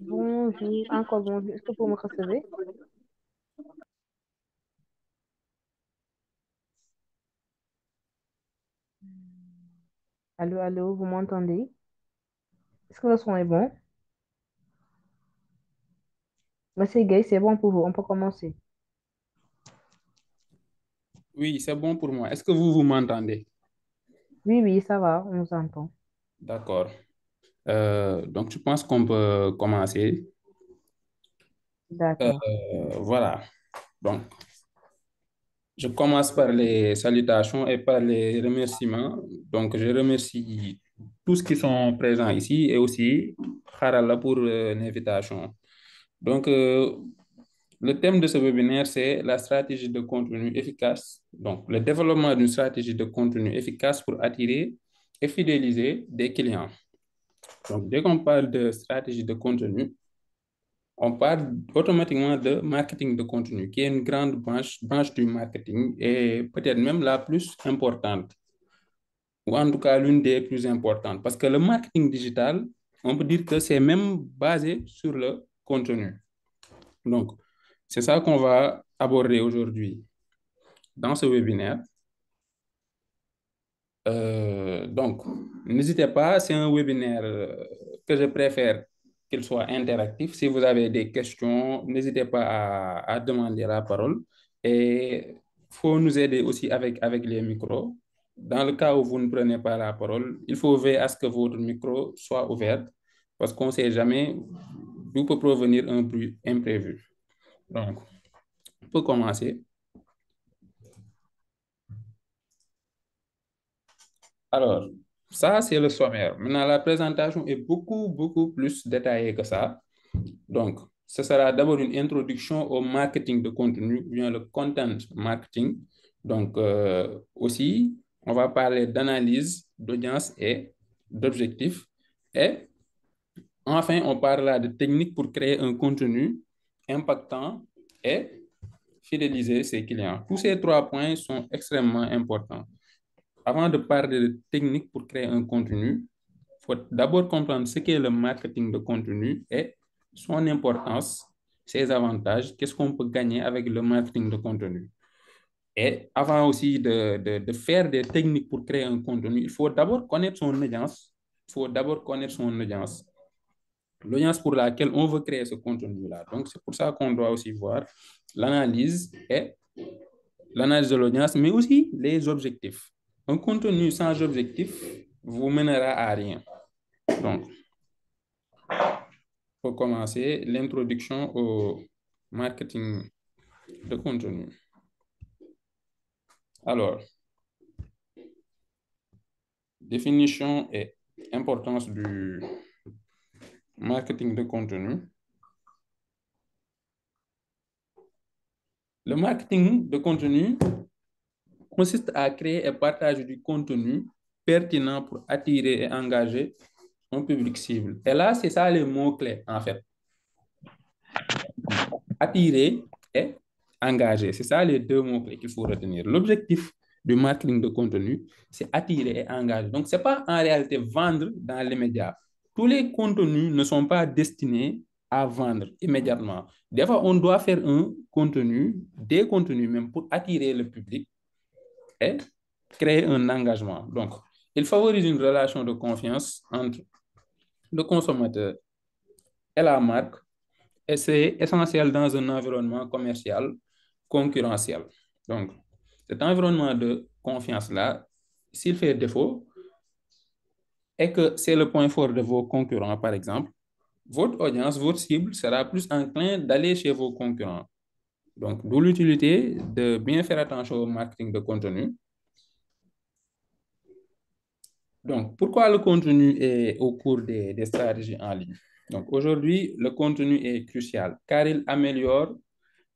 Bonjour, encore bonjour. Est-ce que vous me recevez? Allô, allô, vous m'entendez? Est-ce que le son est bon? Monsieur Gay, c'est bon pour vous, on peut commencer. Oui, c'est bon pour moi. Est-ce que vous m'entendez? Oui, oui, ça va, on nous entend. D'accord. Donc, je pense qu'on peut commencer. D'accord. Voilà. Donc, je commence par les salutations et par les remerciements. Donc, je remercie tous qui sont présents ici et aussi Harala pour l'invitation. Donc, le thème de ce webinaire, c'est la stratégie de contenu efficace. Donc, le développement d'une stratégie de contenu efficace pour attirer et fidéliser des clients. Donc, dès qu'on parle de stratégie de contenu, on parle automatiquement de marketing de contenu, qui est une grande branche du marketing et peut-être même la plus importante, ou en tout cas l'une des plus importantes. Parce que le marketing digital, on peut dire que c'est même basé sur le contenu. Donc, c'est ça qu'on va aborder aujourd'hui dans ce webinaire. Donc, n'hésitez pas, c'est un webinaire que je préfère qu'il soit interactif. Si vous avez des questions, n'hésitez pas à demander la parole. Et il faut nous aider aussi avec les micros. Dans le cas où vous ne prenez pas la parole, il faut veiller à ce que votre micro soit ouvert parce qu'on ne sait jamais d'où peut provenir un bruit imprévu. Donc, on peut commencer. Alors, ça, c'est le sommaire. Maintenant, la présentation est beaucoup plus détaillée que ça. Donc, ce sera d'abord une introduction au marketing de contenu, ou bien le content marketing. Donc, aussi, on va parler d'analyse, d'audience et d'objectifs. Et enfin, on parlera de techniques pour créer un contenu impactant et fidéliser ses clients. Tous ces trois points sont extrêmement importants. Avant de parler de techniques pour créer un contenu, il faut d'abord comprendre ce qu'est le marketing de contenu et son importance, ses avantages, qu'est-ce qu'on peut gagner avec le marketing de contenu. Et avant aussi de faire des techniques pour créer un contenu, il faut d'abord connaître son audience. Il faut d'abord connaître son audience, l'audience pour laquelle on veut créer ce contenu-là. Donc, c'est pour ça qu'on doit aussi voir l'analyse et l'analyse de l'audience, mais aussi les objectifs. Un contenu sans objectif vous mènera à rien. Donc, pour commencer, l'introduction au marketing de contenu. Alors, définition et importance du marketing de contenu. Le marketing de contenu consiste à créer et partager du contenu pertinent pour attirer et engager un public cible. Et là, c'est ça les mots-clés, en fait. Attirer et engager. C'est ça les deux mots-clés qu'il faut retenir. L'objectif du marketing de contenu, c'est attirer et engager. Donc, ce n'est pas en réalité vendre dans les médias. Tous les contenus ne sont pas destinés à vendre immédiatement. Des fois, on doit faire un contenu, des contenus même pour attirer le public et créer un engagement. Donc, il favorise une relation de confiance entre le consommateur et la marque et c'est essentiel dans un environnement commercial concurrentiel. Donc, cet environnement de confiance-là, s'il fait défaut et que c'est le point fort de vos concurrents, par exemple, votre audience, votre cible sera plus enclin d'aller chez vos concurrents. Donc, d'où l'utilité de bien faire attention au marketing de contenu. Donc, pourquoi le contenu est au cours des stratégies en ligne? Donc, aujourd'hui, le contenu est crucial car il améliore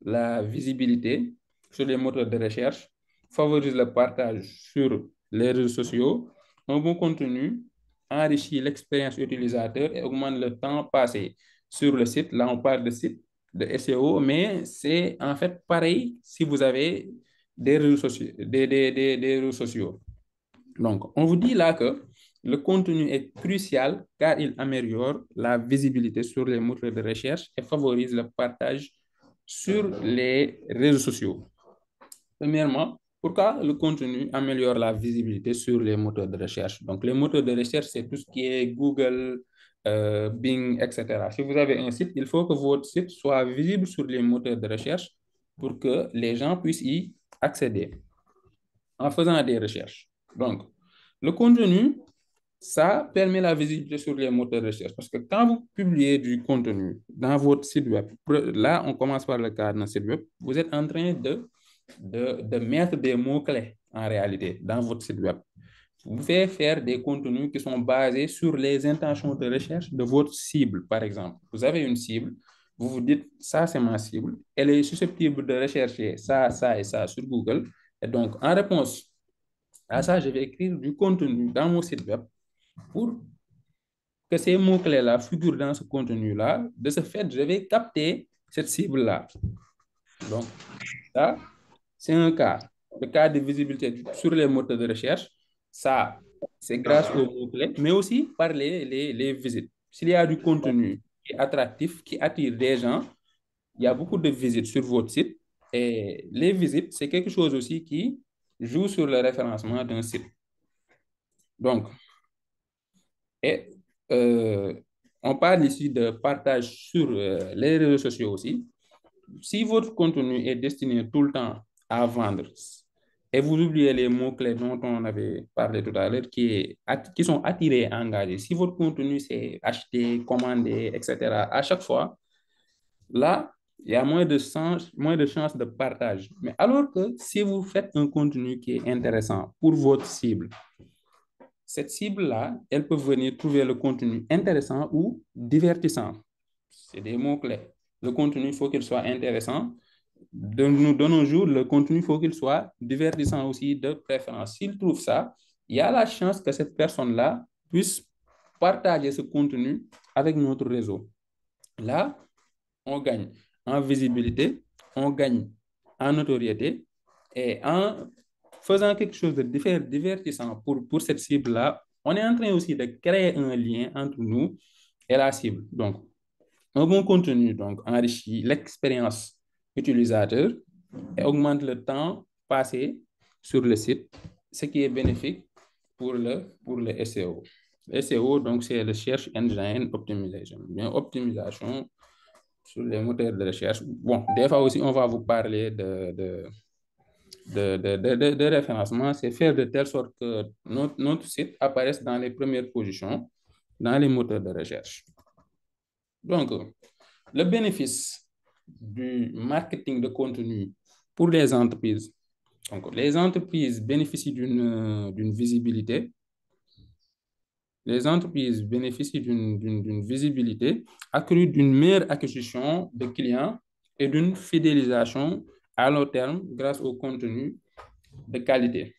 la visibilité sur les moteurs de recherche, favorise le partage sur les réseaux sociaux. Un bon contenu enrichit l'expérience utilisateur et augmente le temps passé sur le site. Là, on parle de site de SEO, mais c'est en fait pareil si vous avez des réseaux sociaux. Donc, on vous dit là que le contenu est crucial car il améliore la visibilité sur les moteurs de recherche et favorise le partage sur les réseaux sociaux. Premièrement, pourquoi le contenu améliore la visibilité sur les moteurs de recherche? Donc, les moteurs de recherche, c'est tout ce qui est Google, Bing, etc. Si vous avez un site, il faut que votre site soit visible sur les moteurs de recherche pour que les gens puissent y accéder en faisant des recherches. Donc, le contenu, ça permet la visibilité sur les moteurs de recherche parce que quand vous publiez du contenu dans votre site web, là, on commence par le cas d'un site web, vous êtes en train de mettre des mots-clés en réalité dans votre site web. Vous pouvez faire des contenus qui sont basés sur les intentions de recherche de votre cible, par exemple. Vous avez une cible, vous vous dites, ça c'est ma cible, elle est susceptible de rechercher ça et ça sur Google. Et donc, en réponse à ça, je vais écrire du contenu dans mon site web pour que ces mots-clés-là figurent dans ce contenu-là. De ce fait, je vais capter cette cible-là. Donc, ça, c'est un cas. Le cas de visibilité sur les moteurs de recherche, ça, c'est grâce aux mots-clés, mais aussi par les visites. S'il y a du contenu qui est attractif, qui attire des gens, il y a beaucoup de visites sur votre site. Et les visites, c'est quelque chose aussi qui joue sur le référencement d'un site. Donc, et euh, on parle ici de partage sur les réseaux sociaux aussi. Si votre contenu est destiné tout le temps à vendre et vous oubliez les mots-clés dont on avait parlé tout à l'heure, qui sont attirés et engagés, si votre contenu c'est acheter, commander, etc., à chaque fois, là, il y a moins de chances de partage. Mais alors que si vous faites un contenu qui est intéressant pour votre cible, cette cible-là, elle peut venir trouver le contenu intéressant ou divertissant. C'est des mots-clés. Le contenu, il faut qu'il soit intéressant. De nos jours, le contenu, il faut qu'il soit divertissant aussi de préférence. S'il trouve ça, il y a la chance que cette personne-là puisse partager ce contenu avec notre réseau. Là, on gagne en visibilité, on gagne en notoriété et en faisant quelque chose de divertissant pour cette cible-là, on est en train aussi de créer un lien entre nous et la cible. Donc, un bon contenu donc, enrichit l'expérience utilisateur et augmente le temps passé sur le site, ce qui est bénéfique pour le SEO. Le SEO, donc, c'est le Search Engine Optimization, bien optimisation sur les moteurs de recherche. Bon, des fois aussi, on va vous parler de référencement. C'est faire de telle sorte que notre site apparaisse dans les premières positions dans les moteurs de recherche. Donc, le bénéfice du marketing de contenu pour les entreprises. Donc, les entreprises bénéficient d'une visibilité. Les entreprises bénéficient d'une visibilité accrue, d'une meilleure acquisition de clients et d'une fidélisation à long terme grâce au contenu de qualité.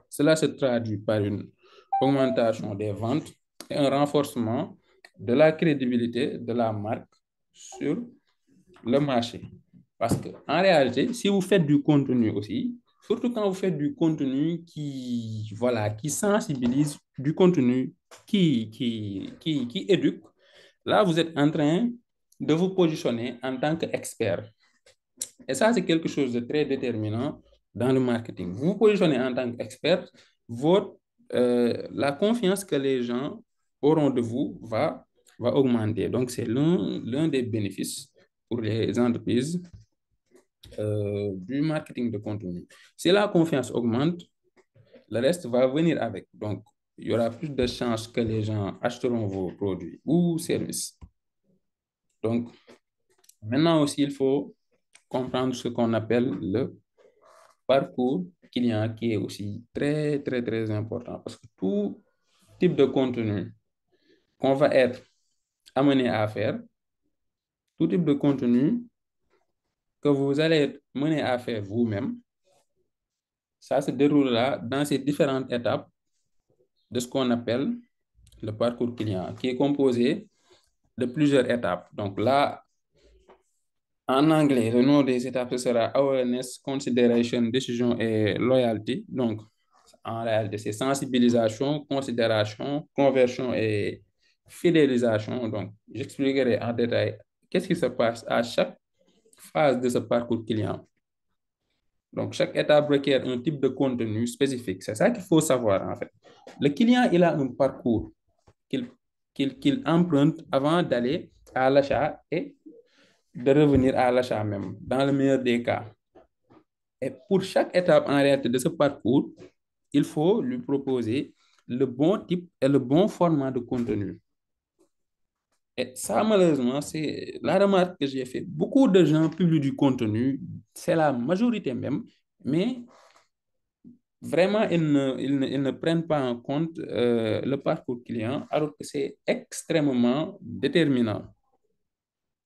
Cela se traduit par une augmentation des ventes et un renforcement de la crédibilité de la marque sur le marché. Parce qu'en réalité, si vous faites du contenu aussi, surtout quand vous faites du contenu voilà, qui sensibilise, du contenu qui éduque, là, vous êtes en train de vous positionner en tant qu'expert. Et ça, c'est quelque chose de très déterminant dans le marketing. Vous vous positionnez en tant qu'expert, la confiance que les gens auront de vous va augmenter. Donc, c'est l'un des bénéfices pour les entreprises du marketing de contenu. Si la confiance augmente, le reste va venir avec. Donc, il y aura plus de chances que les gens achèteront vos produits ou services. Donc, maintenant aussi, il faut comprendre ce qu'on appelle le parcours client qui est aussi très, très, très important parce que tout type de contenu qu'on va être amené à faire, tout type de contenu que vous allez être mené à faire vous-même, ça se déroulera dans ces différentes étapes de ce qu'on appelle le parcours client, qui est composé de plusieurs étapes. Donc là, en anglais, le nom des étapes ce sera Awareness, Consideration, Decision et Loyalty. Donc, En réalité, c'est sensibilisation, considération, conversion et fidélisation. Donc, j'expliquerai en détail qu'est-ce qui se passe à chaque phase de ce parcours client. Donc, chaque étape requiert un type de contenu spécifique. C'est ça qu'il faut savoir, en fait. Le client, il a un parcours qu'il qu'il emprunte avant d'aller à l'achat et de revenir à l'achat même, dans le meilleur des cas. Et pour chaque étape en réalité de ce parcours, il faut lui proposer le bon type et le bon format de contenu. Et ça, malheureusement, c'est la remarque que j'ai faite. Beaucoup de gens publient du contenu, c'est la majorité même, mais vraiment, ils ne prennent pas en compte le parcours client, alors que c'est extrêmement déterminant.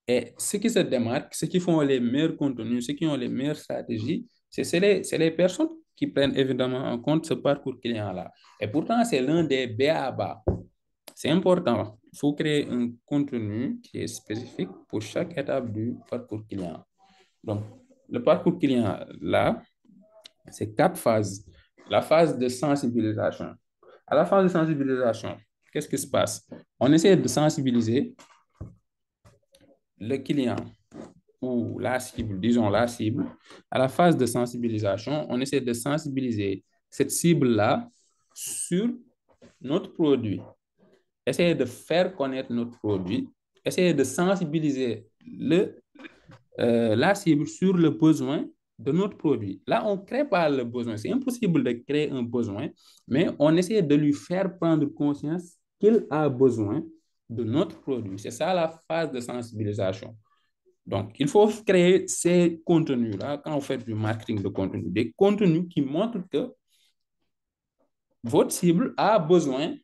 Et ceux qui se démarquent, ceux qui font les meilleurs contenus, ceux qui ont les meilleures stratégies, c'est les personnes qui prennent évidemment en compte ce parcours client-là. Et pourtant, c'est l'un des B.A.-ba. C'est important. Il faut créer un contenu qui est spécifique pour chaque étape du parcours client. Donc, le parcours client, là, c'est quatre phases. La phase de sensibilisation. À la phase de sensibilisation, qu'est-ce qui se passe? On essaie de sensibiliser le client ou la cible, disons la cible. À la phase de sensibilisation, on essaie de sensibiliser cette cible-là sur notre produit. Essayer de faire connaître notre produit, essayer de sensibiliser la cible sur le besoin de notre produit. Là, on ne crée pas le besoin. C'est impossible de créer un besoin, mais on essaie de lui faire prendre conscience qu'il a besoin de notre produit. C'est ça la phase de sensibilisation. Donc, il faut créer ces contenus-là quand vous faites du marketing de contenu, des contenus qui montrent que votre cible a besoin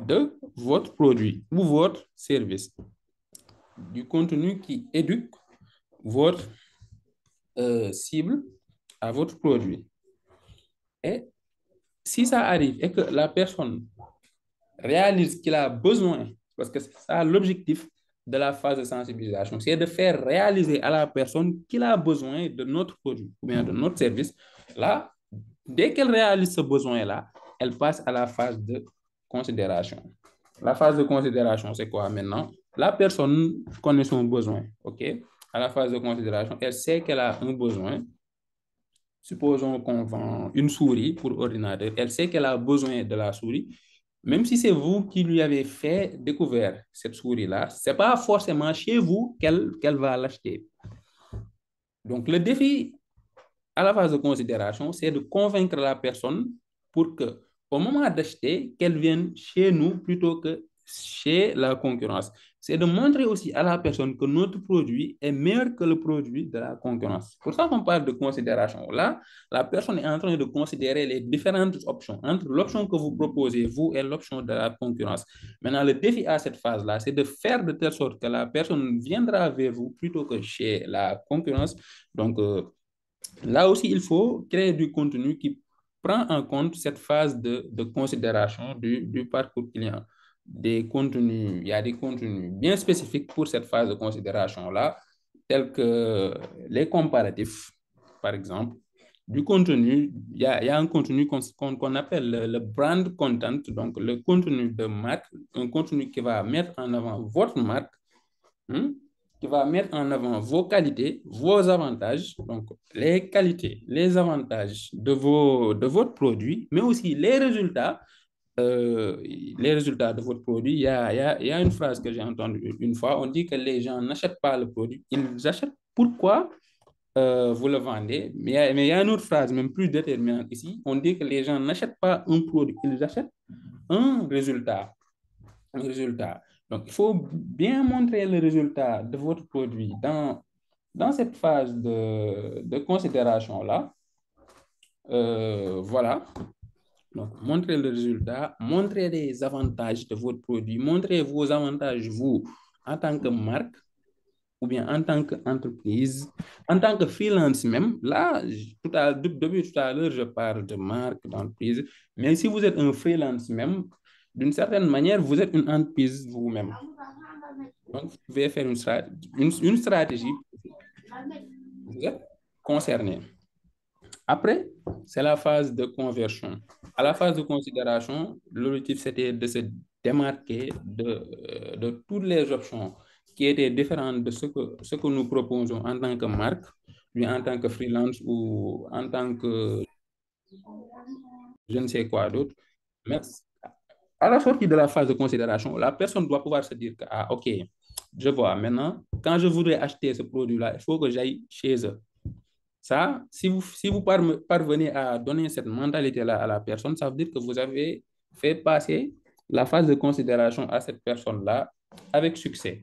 de votre produit ou votre service, du contenu qui éduque votre cible à votre produit. Et si ça arrive et que la personne réalise qu'il a besoin, parce que c'est ça l'objectif de la phase de sensibilisation, c'est de faire réaliser à la personne qu'il a besoin de notre produit ou bien de notre service. Là, dès qu'elle réalise ce besoin-là, elle passe à la phase de considération. La phase de considération, c'est quoi maintenant? La personne connaît son besoin, OK? À la phase de considération, elle sait qu'elle a un besoin. Supposons qu'on vend une souris pour ordinateur. Elle sait qu'elle a besoin de la souris. Même si c'est vous qui lui avez fait découvrir cette souris-là, ce n'est pas forcément chez vous qu'elle va l'acheter. Donc, le défi à la phase de considération, c'est de convaincre la personne pour que, au moment d'acheter, qu'elle vienne chez nous plutôt que chez la concurrence. C'est de montrer aussi à la personne que notre produit est meilleur que le produit de la concurrence. Pour ça qu'on parle de considération. Là, la personne est en train de considérer les différentes options entre l'option que vous proposez, vous, et l'option de la concurrence. Maintenant, le défi à cette phase-là, c'est de faire de telle sorte que la personne viendra vers vous plutôt que chez la concurrence. Donc, là aussi, il faut créer du contenu qui prend en compte cette phase de considération du parcours client. Des contenus, il y a des contenus bien spécifiques pour cette phase de considération-là, tels que les comparatifs, par exemple. Du contenu, il y a un contenu qu'on appelle le brand content, donc le contenu de marque, un contenu qui va mettre en avant votre marque, hein, qui va mettre en avant vos qualités, vos avantages, donc les qualités, les avantages de votre produit, mais aussi les résultats de votre produit. Il y a une phrase que j'ai entendue une fois, on dit que les gens n'achètent pas le produit, ils achètent pourquoi vous le vendez. Mais il y a une autre phrase, même plus déterminante ici, on dit que les gens n'achètent pas un produit, ils achètent un résultat. Un résultat. Donc, il faut bien montrer le résultat de votre produit dans cette phase de considération-là. Voilà. Donc, montrez le résultat, montrez les avantages de votre produit, montrez vos avantages, vous, en tant que marque, ou bien en tant qu'entreprise, en tant que freelance même. Là, depuis tout à l'heure, je parle de marque, d'entreprise, mais si vous êtes un freelance même, d'une certaine manière, vous êtes une entreprise vous-même. Donc, vous pouvez faire une stratégie. Vous êtes concerné. Après, c'est la phase de conversion. À la phase de considération, l'objectif, c'était de se démarquer de toutes les options qui étaient différentes de ce que nous proposons en tant que marque, ou en tant que freelance ou en tant que je ne sais quoi d'autre. Mais à la sortie de la phase de considération, la personne doit pouvoir se dire que, ah, OK, je vois, maintenant, quand je voudrais acheter ce produit-là, il faut que j'aille chez eux. Ça, si vous parvenez à donner cette mentalité-là à la personne, ça veut dire que vous avez fait passer la phase de considération à cette personne-là avec succès.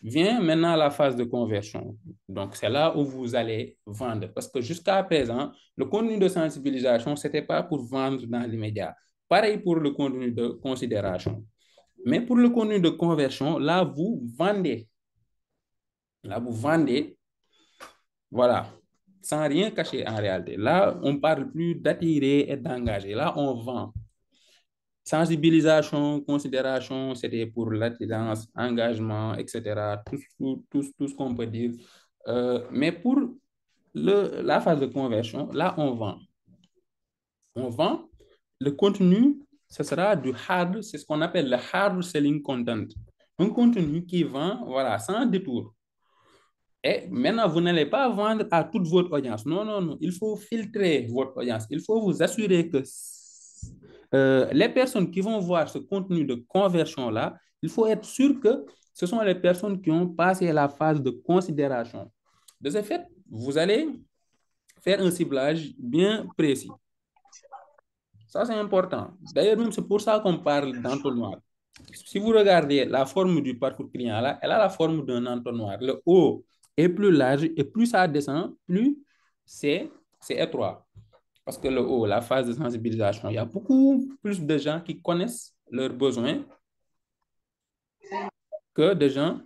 Vient maintenant la phase de conversion. Donc, c'est là où vous allez vendre. Parce que jusqu'à présent, le contenu de sensibilisation, ce n'était pas pour vendre dans l'immédiat. Pareil pour le contenu de considération. Mais pour le contenu de conversion, là, vous vendez. Là, vous vendez. Voilà, sans rien cacher en réalité. Là, on ne parle plus d'attirer et d'engager. Là, on vend. Sensibilisation, considération, c'était pour l'attirance, engagement, etc. Tout ce qu'on peut dire. Mais pour la phase de conversion, là, on vend. On vend. Le contenu, ce sera du hard, c'est ce qu'on appelle le hard selling content. Un contenu qui vend, voilà, sans détour. Et maintenant, vous n'allez pas vendre à toute votre audience. Non, non, non. Il faut filtrer votre audience. Il faut vous assurer que les personnes qui vont voir ce contenu de conversion-là, il faut être sûr que ce sont les personnes qui ont passé la phase de considération. De ce fait, vous allez faire un ciblage bien précis. Ça, c'est important. D'ailleurs, même c'est pour ça qu'on parle d'entonnoir. Si vous regardez la forme du parcours client, là, elle a la forme d'un entonnoir. Le haut est plus large et plus ça descend, plus c'est étroit. Parce que le haut, la phase de sensibilisation, il y a beaucoup plus de gens qui connaissent leurs besoins que de gens.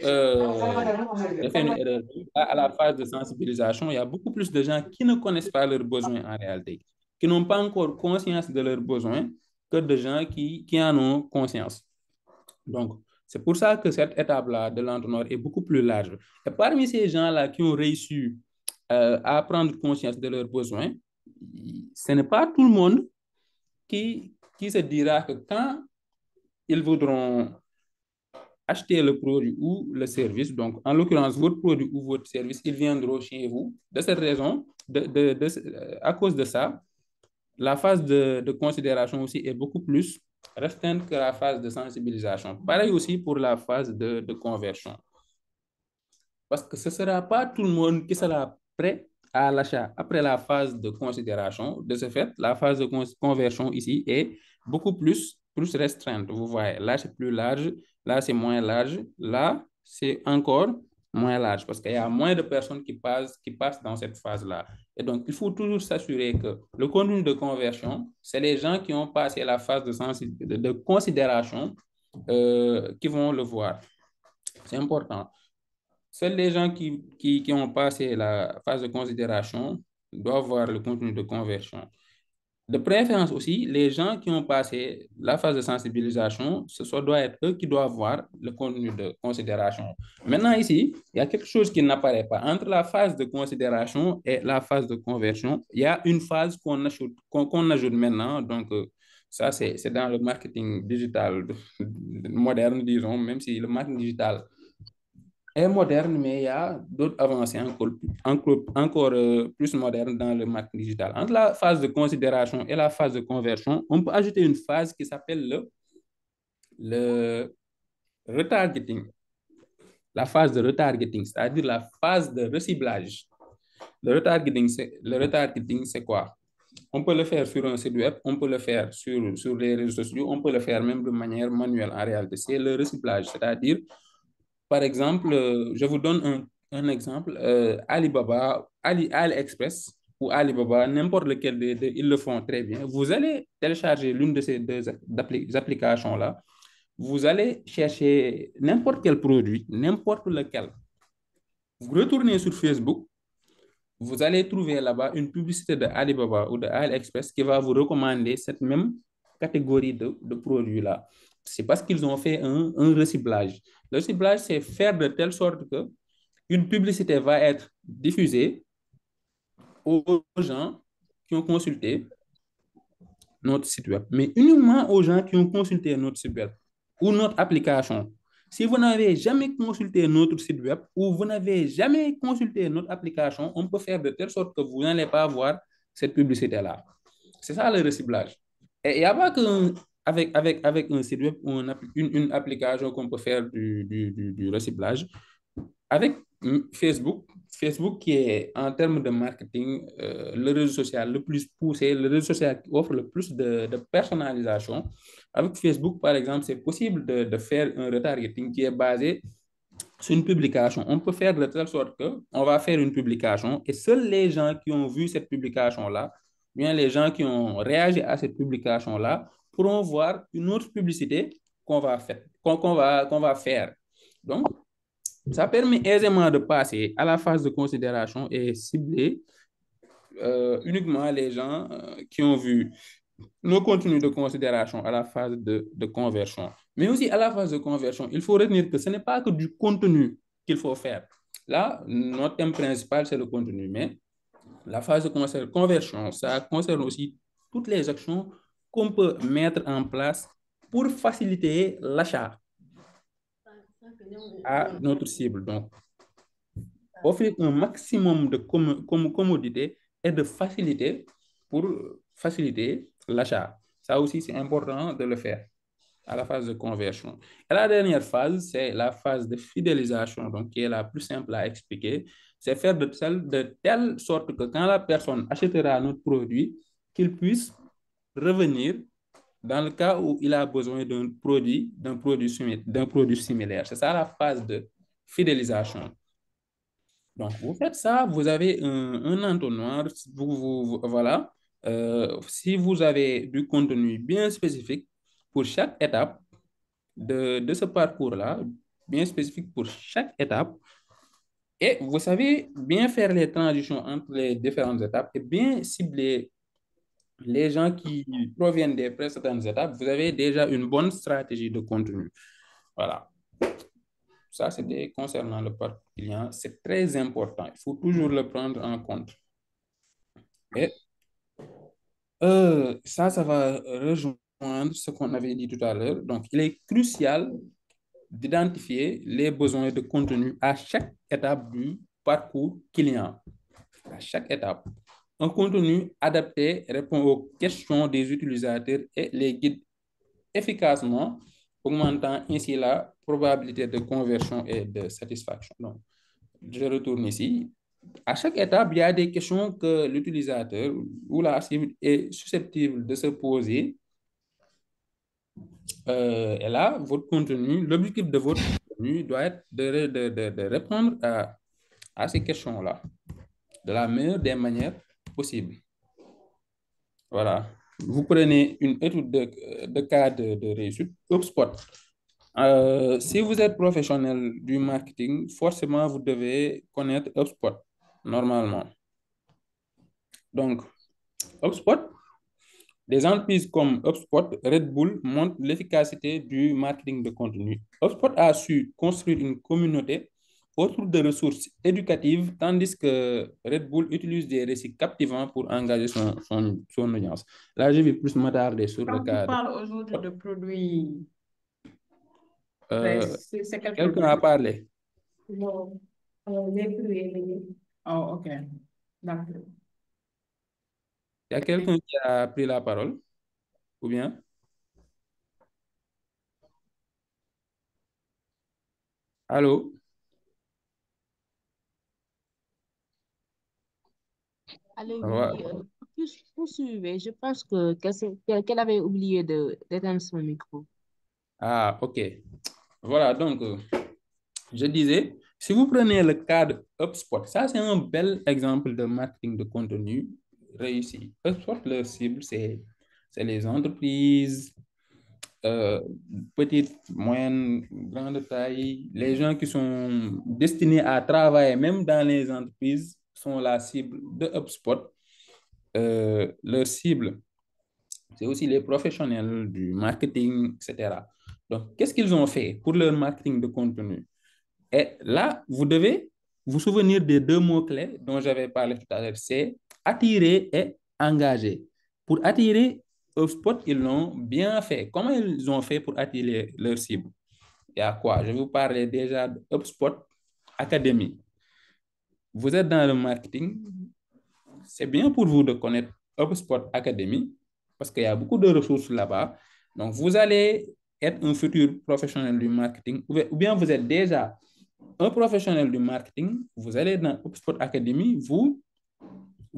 J'ai fait une erreur. À la phase de sensibilisation, il y a beaucoup plus de gens qui ne connaissent pas leurs besoins en réalité, qui n'ont pas encore conscience de leurs besoins que de gens qui en ont conscience. Donc, c'est pour ça que cette étape-là de l'entonnoir est beaucoup plus large. Et parmi ces gens-là qui ont réussi à prendre conscience de leurs besoins, ce n'est pas tout le monde qui se dira que quand ils voudront acheter le produit ou le service, donc en l'occurrence votre produit ou votre service, ils viendront chez vous. De cette raison, à cause de ça, la phase de considération aussi est beaucoup plus restreinte que la phase de sensibilisation. Pareil aussi pour la phase de conversion. Parce que ce ne sera pas tout le monde qui sera prêt à l'achat après la phase de considération. De ce fait, la phase de conversion ici est beaucoup plus restreinte. Vous voyez, là, c'est plus large, là, c'est moins large, là, c'est encore moins large parce qu'il y a moins de personnes qui passent dans cette phase-là. Et donc, il faut toujours s'assurer que le contenu de conversion, c'est les gens qui ont passé la phase de considération qui vont le voir. C'est important. Seuls les gens qui ont passé la phase de considération doivent voir le contenu de conversion. De préférence aussi, les gens qui ont passé la phase de sensibilisation, doit être eux qui doivent voir le contenu de considération. Maintenant, ici, il y a quelque chose qui n'apparaît pas. Entre la phase de considération et la phase de conversion, il y a une phase qu'on ajoute maintenant. Donc, ça, c'est dans le marketing digital moderne, disons, même si le marketing digital est moderne, mais il y a d'autres avancées encore plus modernes dans le marketing digital. Entre la phase de considération et la phase de conversion, on peut ajouter une phase qui s'appelle le retargeting. La phase de retargeting, c'est-à-dire la phase de reciblage. Le retargeting, c'est quoi? On peut le faire sur un site web, on peut le faire sur les réseaux sociaux, on peut le faire même de manière manuelle en réalité. C'est le recyclage, c'est-à-dire par exemple, je vous donne un exemple. Alibaba, AliExpress ou Alibaba, n'importe lequel ils le font très bien. Vous allez télécharger l'une de ces deux applications-là. Vous allez chercher n'importe quel produit, n'importe lequel. Vous retournez sur Facebook, vous allez trouver là-bas une publicité de Alibaba ou de AliExpress qui va vous recommander cette même catégorie de produits-là. C'est parce qu'ils ont fait un reciblage. Le reciblage, c'est faire de telle sorte que une publicité va être diffusée aux gens qui ont consulté notre site web, mais uniquement aux gens qui ont consulté notre site web ou notre application. Si vous n'avez jamais consulté notre site web ou vous n'avez jamais consulté notre application, on peut faire de telle sorte que vous n'allez pas voir cette publicité-là. C'est ça le reciblage. Et il n'y a pas avec un site web ou une application qu'on peut faire du reciblage. Avec Facebook, Facebook qui est en termes de marketing le réseau social le plus poussé, le réseau social qui offre le plus de personnalisation. Avec Facebook, par exemple, c'est possible de faire un retargeting qui est basé sur une publication. On peut faire de telle sorte que on va faire une publication et seuls les gens qui ont vu cette publication-là, bien les gens qui ont réagi à cette publication-là, pourront voir une autre publicité qu'on va faire. Donc, ça permet aisément de passer à la phase de considération et cibler uniquement les gens qui ont vu nos contenus de considération à la phase de conversion. Mais aussi à la phase de conversion, il faut retenir que ce n'est pas que du contenu qu'il faut faire. Là, notre thème principal, c'est le contenu. Mais la phase de conversion, ça concerne aussi toutes les actions qu'on peut mettre en place pour faciliter l'achat à notre cible. Donc, offrir un maximum de commodité et de facilité pour faciliter l'achat. Ça aussi, c'est important de le faire à la phase de conversion. Et la dernière phase, c'est la phase de fidélisation, donc qui est la plus simple à expliquer. C'est faire de telle sorte que quand la personne achètera notre produit, qu'il puisse revenir dans le cas où il a besoin d'un produit similaire. C'est ça la phase de fidélisation. Donc, vous faites ça, vous avez un entonnoir, voilà. Si vous avez du contenu bien spécifique pour chaque étape de ce parcours-là, bien spécifique pour chaque étape, et vous savez bien faire les transitions entre les différentes étapes et bien cibler les gens qui proviennent des précédentes étapes, vous avez déjà une bonne stratégie de contenu. Voilà. Ça, c'était concernant le parcours client. C'est très important. Il faut toujours le prendre en compte. Et ça va rejoindre ce qu'on avait dit tout à l'heure. Donc, il est crucial d'identifier les besoins de contenu à chaque étape du parcours client. À chaque étape. Un contenu adapté répond aux questions des utilisateurs et les guide efficacement, augmentant ainsi la probabilité de conversion et de satisfaction. Donc, je retourne ici. À chaque étape, il y a des questions que l'utilisateur ou la cible est susceptible de se poser. Et là, votre contenu, l'objectif de votre contenu doit être de répondre à ces questions-là de la meilleure des manières possibles. Voilà. Vous prenez une étude de cas de réussite. HubSpot. Si vous êtes professionnel du marketing, forcément, vous devez connaître HubSpot, normalement. Donc, HubSpot, des entreprises comme HubSpot, Red Bull montrent l'efficacité du marketing de contenu. HubSpot a su construire une communauté autour de ressources éducatives, tandis que Red Bull utilise des récits captivants pour engager son audience. Là, je vais plus m'attarder sur le Quand tu cas de parles aujourd'hui de produits, Euh, c'est quel quelqu'un a produit? parlé. Non, les fruits et légumes. Oh, ok. D'accord. Il y a quelqu'un qui a pris la parole, ou bien? Allô? Allez, Ça va? oui, poursuivez. Je pense qu'elle avait oublié d'éteindre son micro. Ah, ok. Voilà, donc, je disais, si vous prenez le cas de HubSpot, ça, c'est un bel exemple de marketing de contenu réussi. HubSpot, leur cible, c'est les entreprises, euh, petites, moyennes, grandes tailles. Les gens qui sont destinés à travailler, même dans les entreprises, sont la cible de HubSpot. Leur cible, c'est aussi les professionnels du marketing, etc. Donc, qu'est-ce qu'ils ont fait pour leur marketing de contenu? Et là, vous souvenir des deux mots-clés dont j'avais parlé tout à l'heure, c'est attirer et engager. Pour attirer, HubSpot, ils l'ont bien fait. Comment ils ont fait pour attirer leur cible? Il y a quoi? Je vais vous parler déjà de HubSpot Academy. Vous êtes dans le marketing, c'est bien pour vous de connaître HubSpot Academy parce qu'il y a beaucoup de ressources là-bas. Donc, vous allez être un futur professionnel du marketing ou bien vous êtes déjà un professionnel du marketing, vous allez dans HubSpot Academy, vous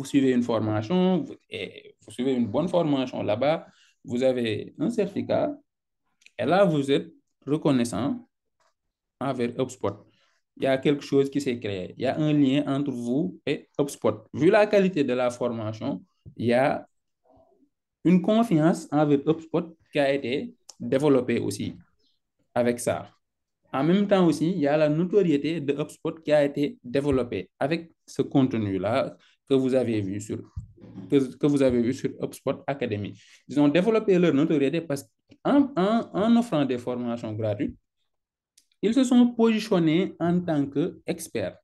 suivez une formation, vous suivez une bonne formation là-bas, vous avez un certificat et là, vous êtes reconnaissant envers HubSpot. Il y a quelque chose qui s'est créé. Il y a un lien entre vous et HubSpot. Vu la qualité de la formation, il y a une confiance envers HubSpot qui a été développée aussi avec ça. En même temps aussi, il y a la notoriété de HubSpot qui a été développée avec ce contenu-là que vous avez vu que vous avez vu sur HubSpot Academy. Ils ont développé leur notoriété parce qu'en offrant des formations gratuites, ils se sont positionnés en tant qu'experts.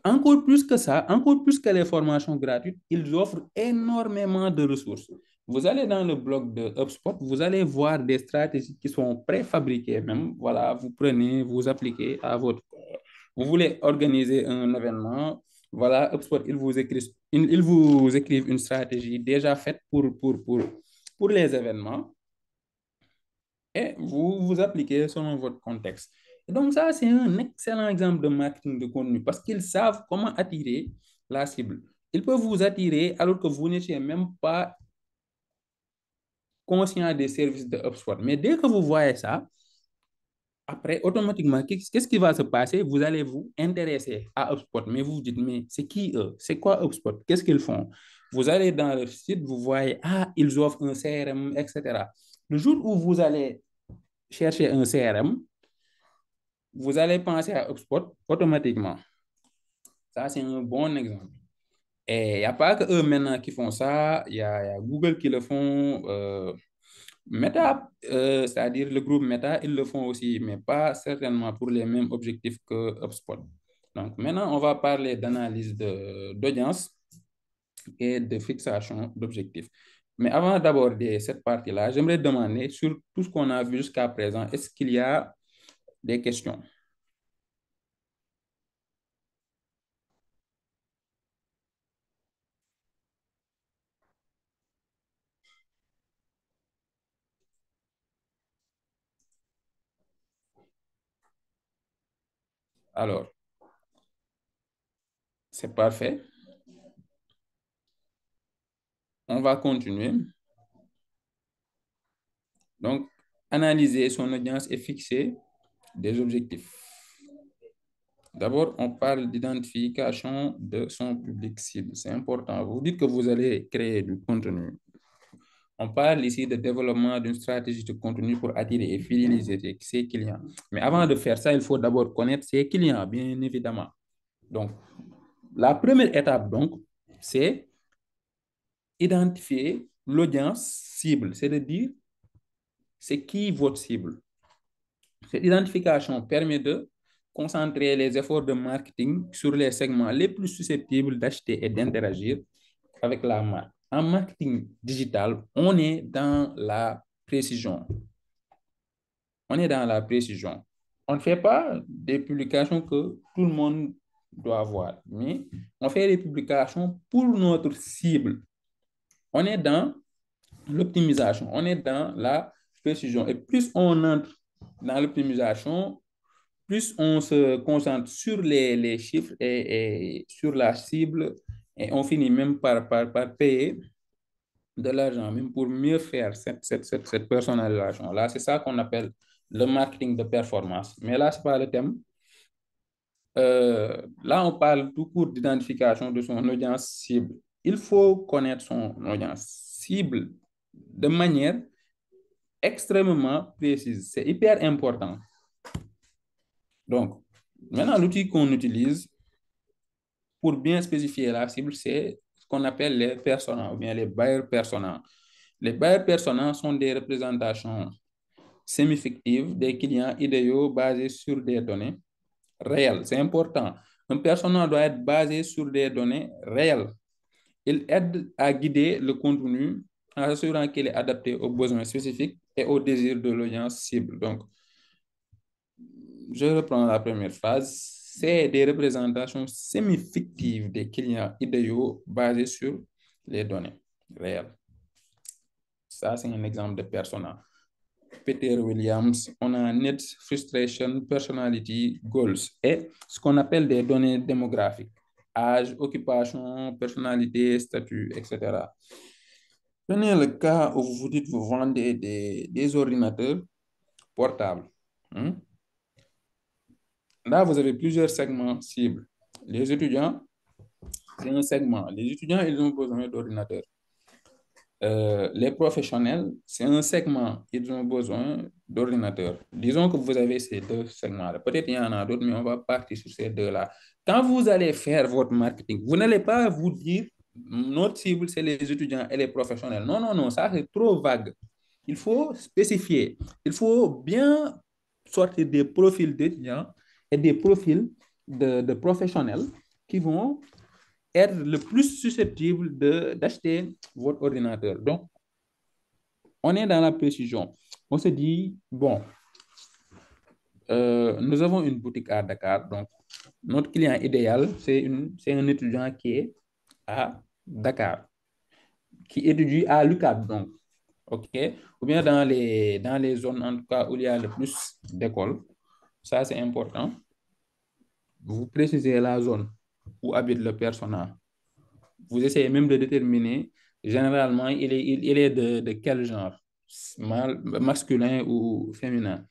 Encore plus que ça, encore plus que les formations gratuites, ils offrent énormément de ressources. Vous allez dans le blog de HubSpot, vous allez voir des stratégies qui sont préfabriquées même. Voilà, vous prenez, vous appliquez à votre... Vous voulez organiser un événement, voilà, HubSpot, ils vous écrivent une stratégie déjà faite pour les événements et vous appliquez selon votre contexte. Et donc, ça, c'est un excellent exemple de marketing de contenu parce qu'ils savent comment attirer la cible. Ils peuvent vous attirer alors que vous n'étiez même pas conscient des services de HubSpot. Mais dès que vous voyez ça, après, automatiquement, qu'est-ce qui va se passer? Vous allez vous intéresser à HubSpot, mais vous vous dites, mais c'est qui eux? C'est quoi HubSpot? Qu'est-ce qu'ils font? Vous allez dans leur site, vous voyez, ah, ils offrent un CRM, etc. Le jour où vous allez chercher un CRM, vous allez penser à HubSpot automatiquement. Ça, c'est un bon exemple. Et il n'y a pas que eux maintenant qui font ça, il y a Google qui le font, Meta, c'est-à-dire le groupe Meta, ils le font aussi, mais pas certainement pour les mêmes objectifs que HubSpot. Donc maintenant, on va parler d'analyse d'audience et de fixation d'objectifs. Mais avant d'aborder cette partie-là, j'aimerais demander sur tout ce qu'on a vu jusqu'à présent, est-ce qu'il y a des questions? Alors, c'est parfait. On va continuer. Donc, analyser son audience et fixer des objectifs. D'abord, on parle d'identification de son public cible. C'est important. Vous dites que vous allez créer du contenu. On parle ici de développement d'une stratégie de contenu pour attirer et fidéliser ses clients. Mais avant de faire ça, il faut d'abord connaître ses clients, bien évidemment. Donc, la première étape, donc, c'est identifier l'audience cible, c'est-à-dire c'est qui votre cible. Cette identification permet de concentrer les efforts de marketing sur les segments les plus susceptibles d'acheter et d'interagir avec la marque. En marketing digital, on est dans la précision. On est dans la précision. On ne fait pas des publications que tout le monde doit voir, mais on fait des publications pour notre cible. On est dans l'optimisation, on est dans la précision. Et plus on entre dans l'optimisation, plus on se concentre sur les chiffres et sur la cible, et on finit même par payer de l'argent, même pour mieux faire cette personnalisation-là. C'est ça qu'on appelle le marketing de performance. Mais là, ce n'est pas le thème. Là, on parle tout court d'identification de son audience cible. Il faut connaître son audience cible de manière extrêmement précise. C'est hyper important. Donc, maintenant, l'outil qu'on utilise pour bien spécifier la cible, c'est ce qu'on appelle les personas ou bien les buyer personas. Les buyer personas sont des représentations semi-fictives des clients idéaux basés sur des données réelles. C'est important. Un persona doit être basé sur des données réelles. Il aide à guider le contenu en assurant qu'il est adapté aux besoins spécifiques et aux désirs de l'audience cible. Donc, je reprends la première phrase. C'est des représentations semi-fictives des clients idéaux basées sur les données réelles. Ça, c'est un exemple de persona. Peter Williams, on a Needs, Frustration, Personality, Goals et ce qu'on appelle des données démographiques. Âge, occupation, personnalité, statut, etc. Prenez le cas où vous dites que vous vendez des ordinateurs portables. Là, vous avez plusieurs segments cibles. Les étudiants, c'est un segment. Les étudiants, ils ont besoin d'ordinateurs. Les professionnels, c'est un segment. Ils ont besoin d'ordinateurs. Disons que vous avez ces deux segments-là. Peut-être qu'il y en a d'autres, mais on va partir sur ces deux-là. Quand vous allez faire votre marketing, vous n'allez pas vous dire notre cible, c'est les étudiants et les professionnels. Non, non, non, ça c'est trop vague. Il faut spécifier. Il faut bien sortir des profils d'étudiants et des profils de professionnels qui vont être le plus susceptible d'acheter votre ordinateur. Donc, on est dans la précision. On se dit, bon, nous avons une boutique à Dakar. Donc, notre client idéal, c'est un étudiant qui est à Dakar, qui étudie à l'UCAD, donc, OK? Ou bien dans les zones, en tout cas, où il y a le plus d'écoles. Ça, c'est important. Vous précisez la zone où habite le personnel. Vous essayez même de déterminer, généralement, il est de quel genre, masculin ou féminin.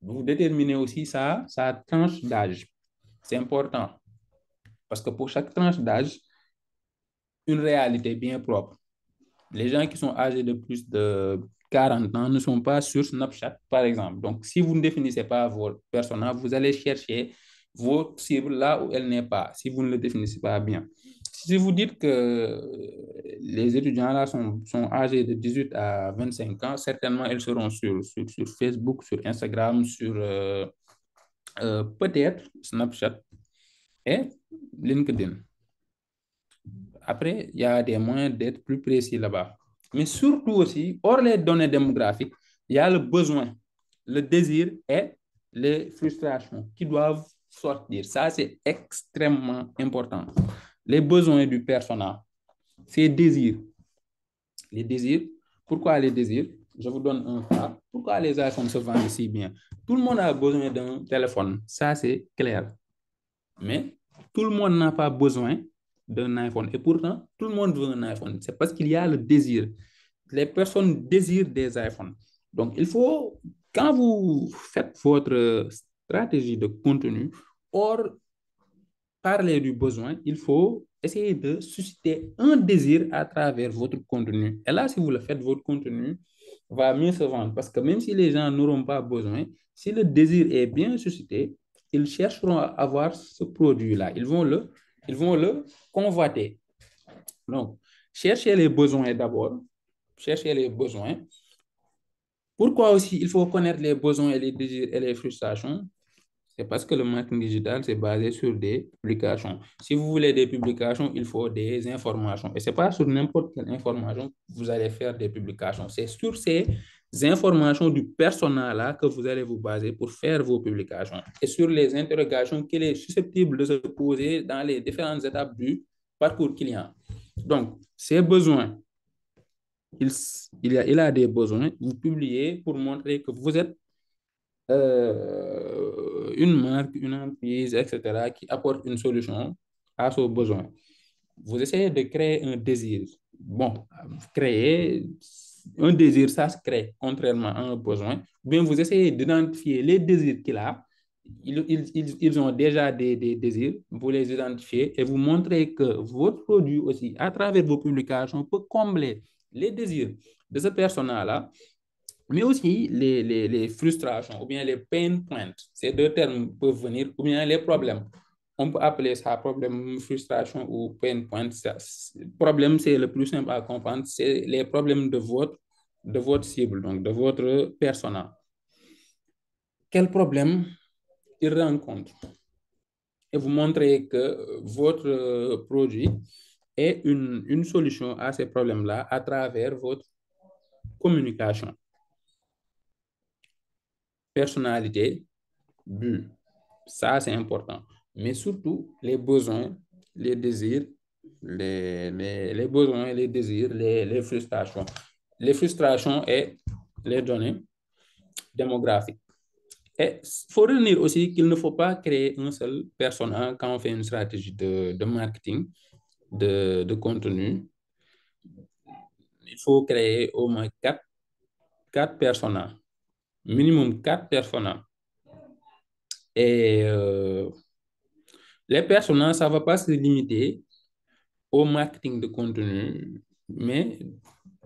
Vous déterminez aussi sa tranche d'âge. C'est important parce que pour chaque tranche d'âge, une réalité bien propre. Les gens qui sont âgés de plus de 40 ans ne sont pas sur Snapchat, par exemple. Donc, si vous ne définissez pas votre persona, vous allez chercher votre cible là où elle n'est pas, si vous ne le définissez pas bien. Si vous dites que les étudiants là sont âgés de 18 à 25 ans, certainement ils seront sur Facebook, sur Instagram, sur peut-être Snapchat et LinkedIn. Après, il y a des moyens d'être plus précis là-bas. Mais surtout aussi, hors les données démographiques, il y a le besoin, le désir et les frustrations qui doivent sortir. Ça, c'est extrêmement important. Les besoins du personnel, ces désirs. Les désirs, pourquoi les désirs? Je vous donne un cas. Pourquoi les iPhones se vendent si bien? Tout le monde a besoin d'un téléphone. Ça, c'est clair. Mais tout le monde n'a pas besoin d'un iPhone. Et pourtant, tout le monde veut un iPhone. C'est parce qu'il y a le désir. Les personnes désirent des iPhones. Donc, il faut, quand vous faites votre stratégie de contenu, hors parler du besoin, il faut essayer de susciter un désir à travers votre contenu. Et là, si vous le faites, votre contenu va mieux se vendre. Parce que même si les gens n'auront pas besoin, si le désir est bien suscité, ils chercheront à avoir ce produit-là. Ils vont le convoiter. Donc, cherchez les besoins d'abord. Cherchez les besoins. Pourquoi aussi il faut connaître les besoins et les désirs et les frustrations? C'est parce que le marketing digital, c'est basé sur des publications. Si vous voulez des publications, il faut des informations. Et ce n'est pas sur n'importe quelle information que vous allez faire des publications. C'est sur ces informations du persona-là que vous allez vous baser pour faire vos publications. Et sur les interrogations qu'il est susceptible de se poser dans les différentes étapes du parcours client. Donc, ces besoins, il a des besoins. Vous publiez pour montrer que vous êtes une marque, une entreprise, etc., qui apporte une solution à ses besoins. Vous essayez de créer un désir. Bon, créer un désir, ça se crée, contrairement à un besoin. Bien, vous essayez d'identifier les désirs qu'il a. Ils ont déjà des désirs, vous les identifiez et vous montrez que votre produit aussi, à travers vos publications, peut combler les désirs de ce persona-là, mais aussi les frustrations ou bien les pain points. Ces deux termes peuvent venir, ou bien les problèmes. On peut appeler ça problème, frustration ou pain point. Problème, c'est le plus simple à comprendre, c'est les problèmes de votre cible, donc de votre persona. Quel problème il rencontre? et vous montrez que votre produit est une solution à ces problèmes-là à travers votre communication. Personnalité, but, ça c'est important. Mais surtout, les besoins, les désirs, les besoins, les désirs, les frustrations. Les frustrations et les données démographiques. Et il faut retenir aussi qu'il ne faut pas créer un seul persona quand on fait une stratégie de marketing, de contenu. Il faut créer au moins quatre personas, minimum 4 personas. Et les personas, ça ne va pas se limiter au marketing de contenu, mais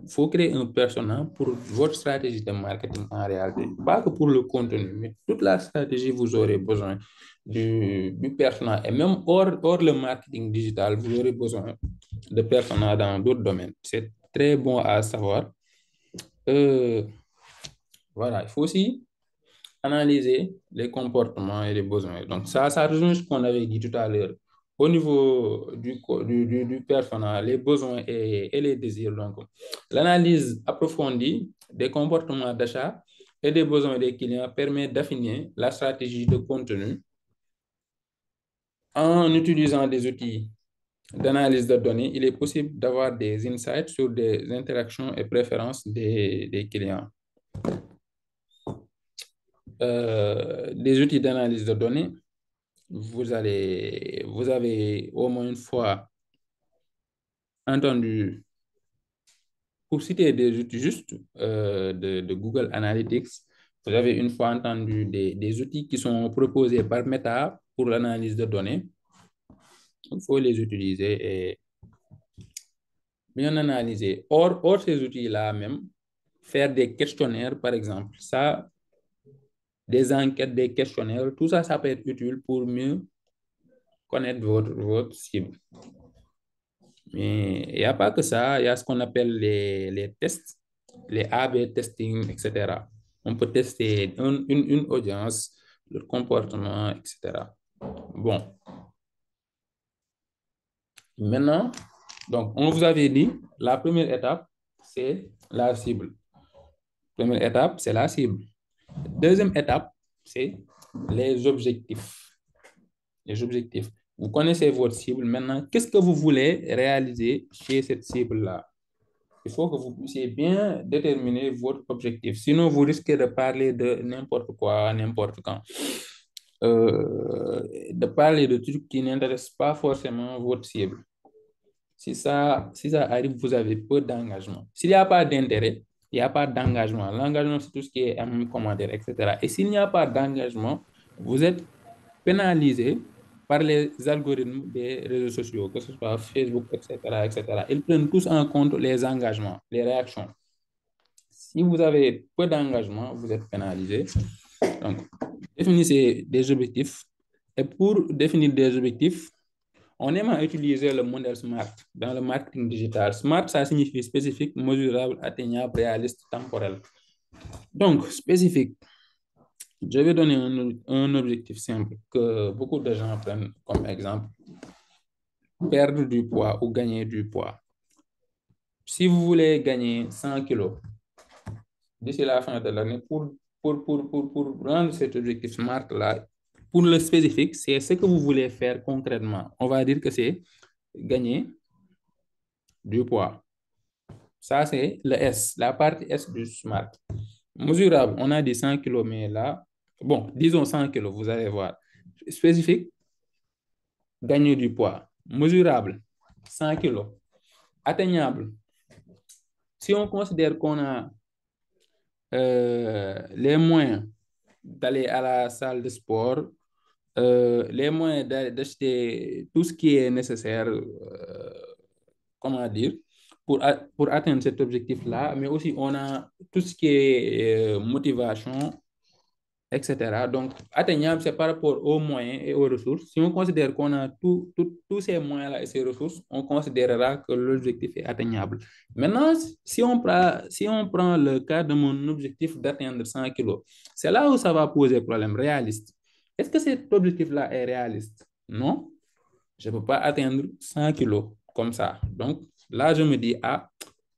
il faut créer un persona pour votre stratégie de marketing en réalité. Pas que pour le contenu, mais toute la stratégie, vous aurez besoin du persona. Et même hors le marketing digital, vous aurez besoin de persona dans d'autres domaines. C'est très bon à savoir. Voilà, il faut aussi analyser les comportements et les besoins. Donc, ça rejoint ce qu'on avait dit tout à l'heure. Au niveau du persona, les besoins et les désirs. Donc, l'analyse approfondie des comportements d'achat et des besoins des clients permet d'affiner la stratégie de contenu en utilisant des outils d'analyse de données. Il est possible d'avoir des insights sur des interactions et préférences des clients. Des outils d'analyse de données, vous avez au moins une fois entendu, pour citer des outils juste de Google Analytics, vous avez une fois entendu des outils qui sont proposés par Meta pour l'analyse de données. Il faut les utiliser et bien analyser. Or ces outils-là même, faire des questionnaires, par exemple, ça, des enquêtes, des questionnaires, tout ça, ça peut être utile pour mieux connaître votre cible. Mais il n'y a pas que ça, il y a ce qu'on appelle les tests, les A/B testing, etc. On peut tester une audience, leur comportement, etc. Bon. Maintenant, donc, on vous avait dit, la première étape, c'est la cible. Première étape, c'est la cible. Deuxième étape, c'est les objectifs. Les objectifs. Vous connaissez votre cible. Maintenant, qu'est-ce que vous voulez réaliser chez cette cible-là? Il faut que vous puissiez bien déterminer votre objectif. Sinon, vous risquez de parler de n'importe quoi, n'importe quand. De parler de trucs qui n'intéressent pas forcément votre cible. Si ça arrive, vous avez peu d'engagement. S'il n'y a pas d'intérêt, il n'y a pas d'engagement. L'engagement, c'est tout ce qui est un commentaire, etc. Et s'il n'y a pas d'engagement, vous êtes pénalisé par les algorithmes des réseaux sociaux, que ce soit Facebook, etc., etc. Ils prennent tous en compte les engagements, les réactions. Si vous avez peu d'engagement, vous êtes pénalisé. Donc, définissez des objectifs. Et pour définir des objectifs, on aime à utiliser le modèle SMART dans le marketing digital. SMART, ça signifie spécifique, mesurable, atteignable, réaliste, temporel. Donc, spécifique. Je vais donner un objectif simple que beaucoup de gens prennent comme exemple. Perdre du poids ou gagner du poids. Si vous voulez gagner 100 kilos d'ici la fin de l'année, pour rendre cet objectif SMART-là, pour le spécifique, c'est ce que vous voulez faire concrètement. On va dire que c'est gagner du poids. Ça, c'est le S, la partie S du SMART. Mesurable, on a dit 100 kilos, mais là, bon, disons 100 kilos, vous allez voir. Spécifique, gagner du poids. Mesurable, 100 kilos. Atteignable. Si on considère qu'on a les moyens d'aller à la salle de sport, les moyens d'acheter tout ce qui est nécessaire, comment dire, pour atteindre cet objectif-là, mais aussi on a tout ce qui est motivation, etc. Donc, atteignable, c'est par rapport aux moyens et aux ressources. Si on considère qu'on a tous ces moyens-là et ces ressources, on considérera que l'objectif est atteignable. Maintenant, si on prend le cas de mon objectif d'atteindre 100 kilos, c'est là où ça va poser problème réaliste. Est-ce que cet objectif-là est réaliste? Non, je ne peux pas atteindre 100 kilos comme ça. Donc, là, je me dis, ah,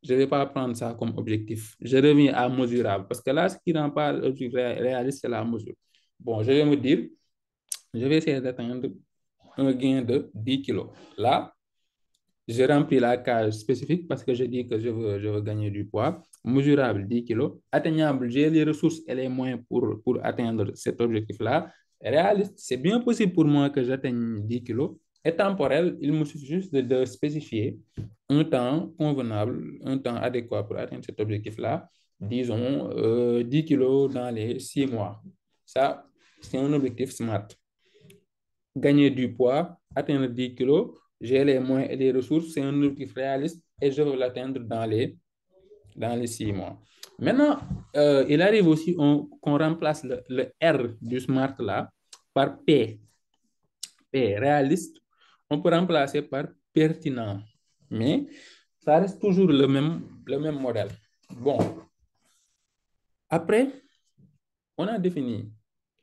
je ne vais pas prendre ça comme objectif. Je reviens à mesurable parce que là, ce qui ne rend pas l'objectif réaliste, c'est la mesure. Bon, je vais me dire, je vais essayer d'atteindre un gain de 10 kilos. Là, j'ai rempli la case spécifique parce que je dis que je veux gagner du poids. Mesurable 10 kilos. Atteignable, j'ai les ressources et les moyens pour atteindre cet objectif-là. Réaliste, c'est bien possible pour moi que j'atteigne 10 kilos. Et temporel, il me suffit juste de spécifier un temps convenable, un temps adéquat pour atteindre cet objectif-là. Disons 10 kilos dans les 6 mois. Ça, c'est un objectif SMART. Gagner du poids, atteindre 10 kilos, j'ai les moyens et les ressources, c'est un objectif réaliste et je veux l'atteindre dans les 6 mois. Maintenant, il arrive aussi qu'on remplace le R du SMART là par P. P, réaliste, on peut remplacer par pertinent. Mais ça reste toujours le même modèle. Bon, après, on a défini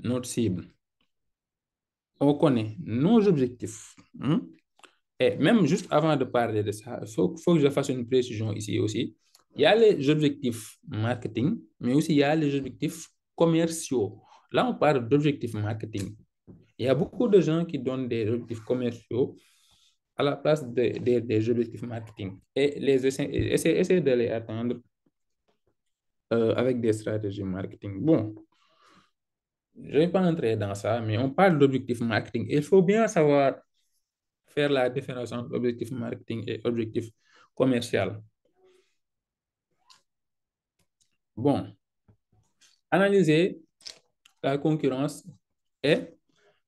notre cible. On connaît nos objectifs. Et même juste avant de parler de ça, il faut que je fasse une précision ici aussi. Il y a les objectifs marketing, mais aussi il y a les objectifs commerciaux. Là, on parle d'objectifs marketing. Il y a beaucoup de gens qui donnent des objectifs commerciaux à la place des objectifs marketing et essayer de les atteindre avec des stratégies marketing. Bon, je ne vais pas entrer dans ça, mais on parle d'objectifs marketing. Il faut bien savoir faire la différence entre objectif marketing et objectif commercial. Bon, analyser la concurrence et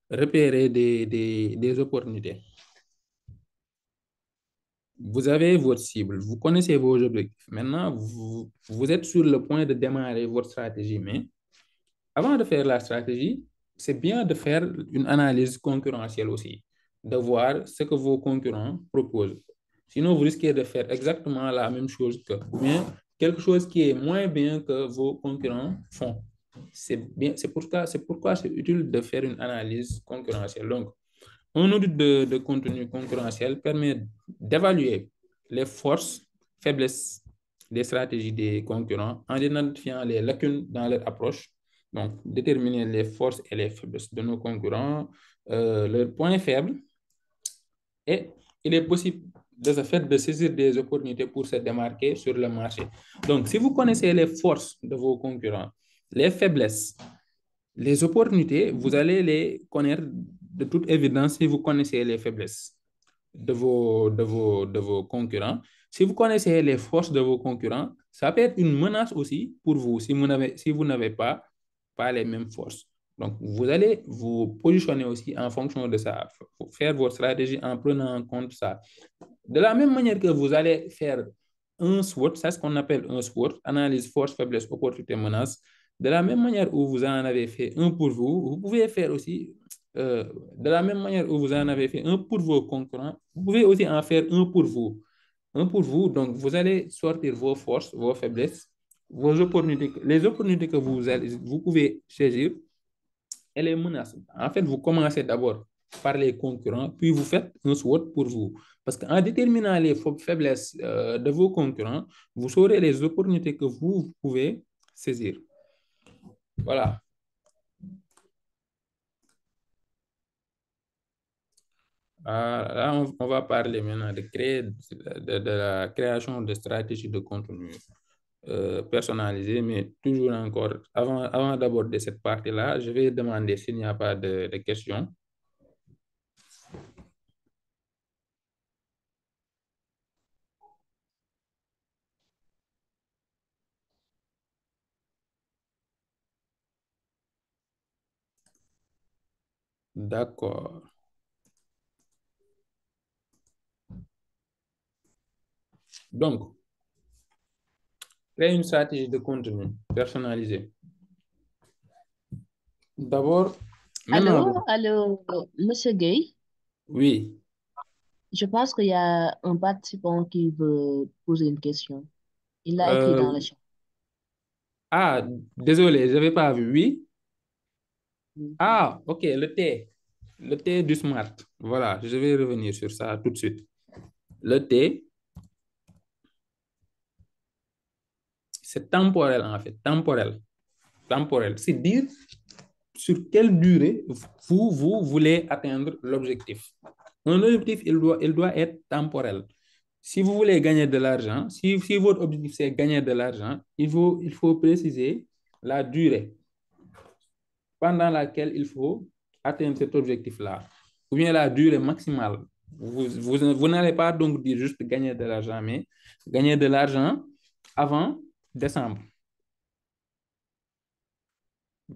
repérer des opportunités. Vous avez votre cible, vous connaissez vos objectifs. Maintenant, vous êtes sur le point de démarrer votre stratégie, mais avant de faire la stratégie, c'est bien de faire une analyse concurrentielle aussi, de voir ce que vos concurrents proposent. Sinon, vous risquez de faire exactement la même chose que, mais quelque chose qui est moins bien que vos concurrents font. C'est pourquoi c'est utile de faire une analyse concurrentielle. Donc, un audit de contenu concurrentiel permet d'évaluer les forces, faiblesses des stratégies des concurrents en identifiant les lacunes dans leur approche. Donc, déterminer les forces et les faiblesses de nos concurrents, leurs points faibles. Et il est possible de ce fait de saisir des opportunités pour se démarquer sur le marché. Donc, si vous connaissez les forces de vos concurrents, les faiblesses, les opportunités, vous allez les connaître de toute évidence si vous connaissez les faiblesses de vos concurrents. Si vous connaissez les forces de vos concurrents, ça peut être une menace aussi pour vous si vous n'avez pas les mêmes forces. Donc, vous allez vous positionner aussi en fonction de ça, faire votre stratégie en prenant en compte ça. De la même manière que vous allez faire un SWOT, c'est ce qu'on appelle un SWOT, analyse force, faiblesse, opportunité, menace. De la même manière où vous en avez fait un pour vous, vous pouvez faire aussi, de la même manière où vous en avez fait un pour vos concurrents, vous pouvez aussi en faire un pour vous. Un pour vous, donc vous allez sortir vos forces, vos faiblesses, vos opportunités, les opportunités que vous pouvez saisir et les menaces. En fait, vous commencez d'abord par les concurrents, puis vous faites un SWOT pour vous. Parce qu'en déterminant les faiblesses de vos concurrents, vous saurez les opportunités que vous pouvez saisir. Voilà. Là, on va parler maintenant de la création de stratégies de contenu personnalisées, mais toujours encore, avant d'aborder cette partie-là, je vais demander s'il n'y a pas de questions. D'accord. Donc, créer une stratégie de contenu personnalisée. D'abord, Allô, Monsieur Gay, oui. je pense qu'il y a un participant qui veut poser une question. Il l'a écrit dans le chat. Désolé, je n'avais pas vu. Oui. Mhm. Ah, ok, le T. Le T du smart. Voilà, je vais revenir sur ça tout de suite. Le T, c'est temporel en fait, temporel. Temporel, c'est dire sur quelle durée vous voulez atteindre l'objectif. Un objectif, il doit être temporel. Si vous voulez gagner de l'argent, si votre objectif c'est gagner de l'argent, il faut préciser la durée pendant laquelle il faut atteindre cet objectif-là, ou bien la durée maximale. Vous n'allez pas donc dire juste gagner de l'argent, mais gagner de l'argent avant décembre.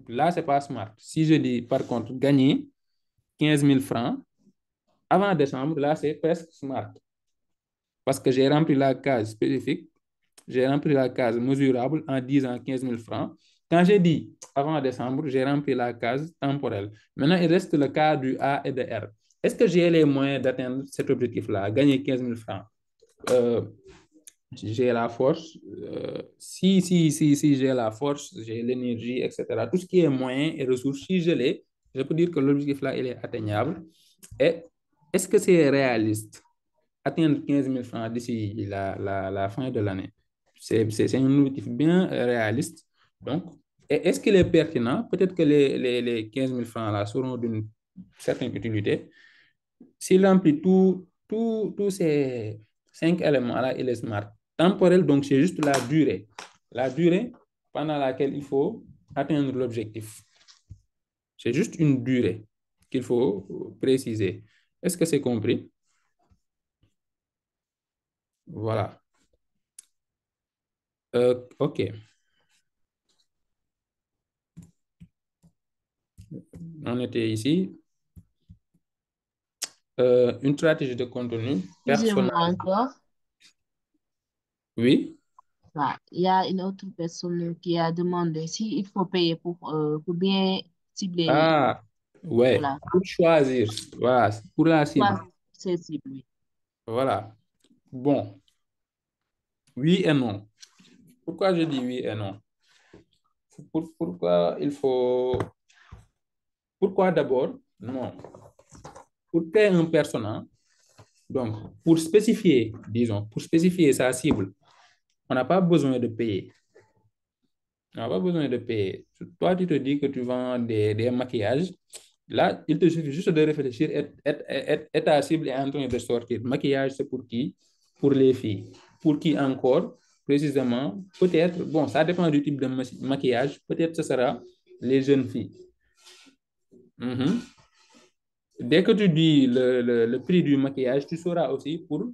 Là, c'est pas smart. Si je dis, par contre, gagner 15 000 francs avant décembre, là, c'est presque smart. Parce que j'ai rempli la case spécifique, j'ai rempli la case mesurable en disant 15 000 francs. Quand j'ai dit avant décembre, j'ai rempli la case temporelle. Maintenant, il reste le cas du A et de R. Est-ce que j'ai les moyens d'atteindre cet objectif-là, gagner 15 000 francs? J'ai la force. Si j'ai la force, j'ai l'énergie, etc. Tout ce qui est moyens et ressources, si je l'ai, je peux dire que l'objectif-là, il est atteignable. Et est-ce que c'est réaliste? Atteindre 15 000 francs d'ici la fin de l'année. C'est un objectif bien réaliste. Donc, est-ce qu'il est pertinent? Peut-être que les 15 000 francs là seront d'une certaine utilité. S'il remplit tous ces 5 éléments-là, il est smart. Temporel, donc c'est juste la durée. La durée pendant laquelle il faut atteindre l'objectif. C'est juste une durée qu'il faut préciser. Est-ce que c'est compris? Voilà. OK. On était ici. Une stratégie de contenu Excusez-moi personnalisé. encore. Oui. Il y a une autre personne qui a demandé s'il faut payer pour bien cibler. Ah, ouais. Voilà. Pour choisir. Voilà. Pour la cible. Soit c'est cible, oui. Voilà. Bon. Oui et non. Pourquoi je dis oui et non? Pourquoi il faut... Pourquoi d'abord? Non. Pour créer un persona, donc pour spécifier, disons, pour spécifier sa cible, on n'a pas besoin de payer. On n'a pas besoin de payer. Toi, tu te dis que tu vends des maquillages. Là, il te suffit juste de réfléchir et ta cible est en train de sortir. Maquillage, c'est pour qui? Pour les filles. Pour qui encore? Précisément, peut-être, bon, ça dépend du type de maquillage. Peut-être ce sera les jeunes filles. Mhm. Dès que tu dis le prix du maquillage, tu sauras aussi pour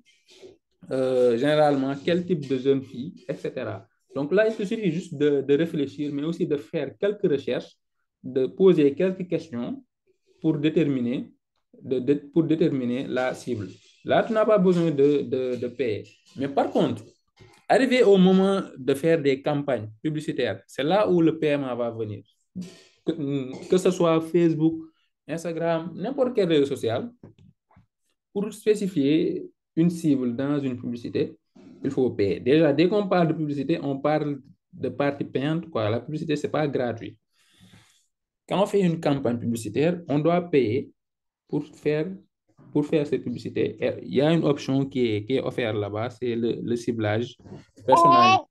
généralement quel type de jeune fille, etc. Donc là, il te suffit juste de réfléchir, mais aussi de faire quelques recherches, de poser quelques questions pour déterminer, pour déterminer la cible. Là, tu n'as pas besoin de payer. Mais par contre, arrivé au moment de faire des campagnes publicitaires, c'est là où le paiement va venir. Que ce soit Facebook, Instagram, n'importe quel réseau social, pour spécifier une cible dans une publicité, il faut payer. Déjà, dès qu'on parle de publicité, on parle de partie payante, quoi. La publicité, c'est pas gratuit. Quand on fait une campagne publicitaire, on doit payer pour faire, pour faire cette publicité. Et il y a une option qui est offerte là-bas, c'est le ciblage personnalisé.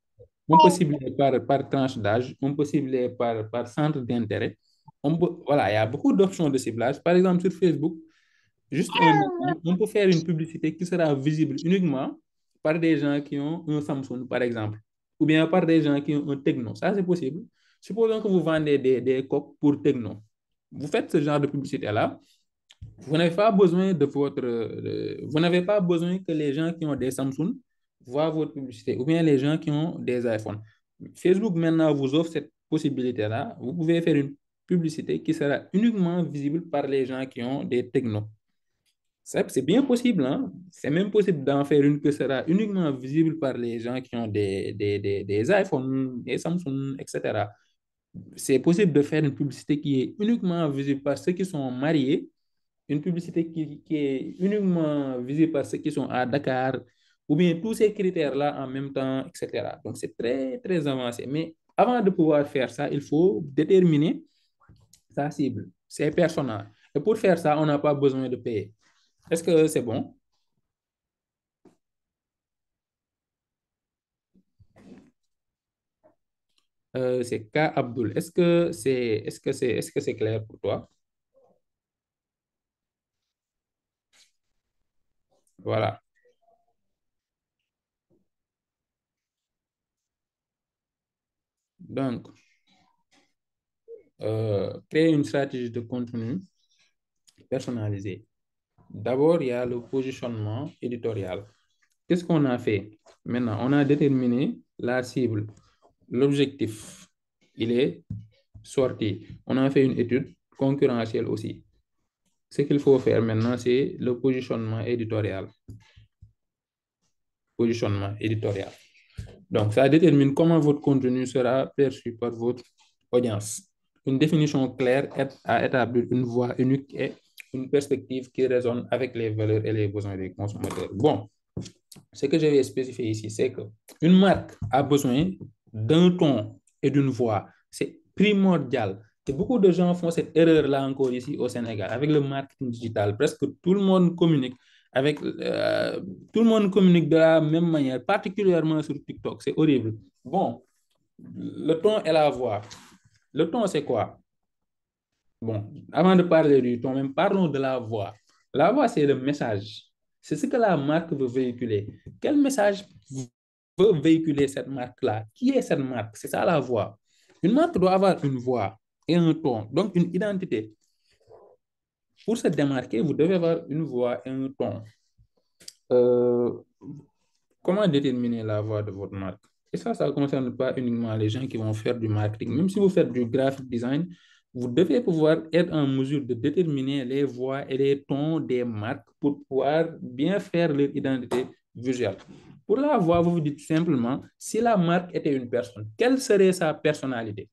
On peut cibler par tranche d'âge, on peut cibler par centre d'intérêt. Voilà, il y a beaucoup d'options de ciblage. Par exemple, sur Facebook, juste on peut faire une publicité qui sera visible uniquement par des gens qui ont un Samsung, par exemple, ou bien par des gens qui ont un Tecno. Ça, c'est possible. Supposons que vous vendez des coques pour Tecno. Vous faites ce genre de publicité-là. Vous n'avez pas besoin vous n'avez pas besoin que les gens qui ont des Samsung voient votre publicité, ou bien les gens qui ont des iPhones. Facebook maintenant vous offre cette possibilité-là. Vous pouvez faire une publicité qui sera uniquement visible par les gens qui ont des technos. C'est bien possible, hein? C'est même possible d'en faire une qui sera uniquement visible par les gens qui ont des iPhones, des Samsung, etc. C'est possible de faire une publicité qui est uniquement visible par ceux qui sont mariés, une publicité qui est uniquement visible par ceux qui sont à Dakar, ou bien tous ces critères-là en même temps, etc. Donc, c'est très, très avancé. Mais avant de pouvoir faire ça, il faut déterminer sa cible, ses personnages. Et pour faire ça, on n'a pas besoin de payer. Est-ce que c'est bon? C'est K. Abdul. Est-ce que c'est clair pour toi? Voilà. Donc, créer une stratégie de contenu personnalisé. D'abord, il y a le positionnement éditorial. Qu'est-ce qu'on a fait? Maintenant, on a déterminé la cible. L'objectif, il est sorti. On a fait une étude concurrentielle aussi. Ce qu'il faut faire maintenant, c'est le positionnement éditorial. Positionnement éditorial. Donc, ça détermine comment votre contenu sera perçu par votre audience. Une définition claire aide à établir une voix unique et une perspective qui résonne avec les valeurs et les besoins des consommateurs. Bon, ce que je vais spécifier ici, c'est qu'une marque a besoin d'un ton et d'une voix. C'est primordial. Et beaucoup de gens font cette erreur-là encore ici au Sénégal avec le marketing digital. Presque tout le monde communique tout le monde communique de la même manière, particulièrement sur TikTok. C'est horrible. Bon, le ton et la voix. Le ton, c'est quoi? Bon, avant de parler du ton, même parlons de la voix. La voix, c'est le message. C'est ce que la marque veut véhiculer. Quel message veut véhiculer cette marque-là? Qui est cette marque? C'est ça la voix. Une marque doit avoir une voix et un ton, donc une identité. Pour se démarquer, vous devez avoir une voix et un ton. Comment déterminer la voix de votre marque? Et ça ne concerne pas uniquement les gens qui vont faire du marketing. Même si vous faites du graphic design, vous devez pouvoir être en mesure de déterminer les voix et les tons des marques pour pouvoir bien faire leur identité visuelle. Pour la voix, vous vous dites simplement, si la marque était une personne, quelle serait sa personnalité?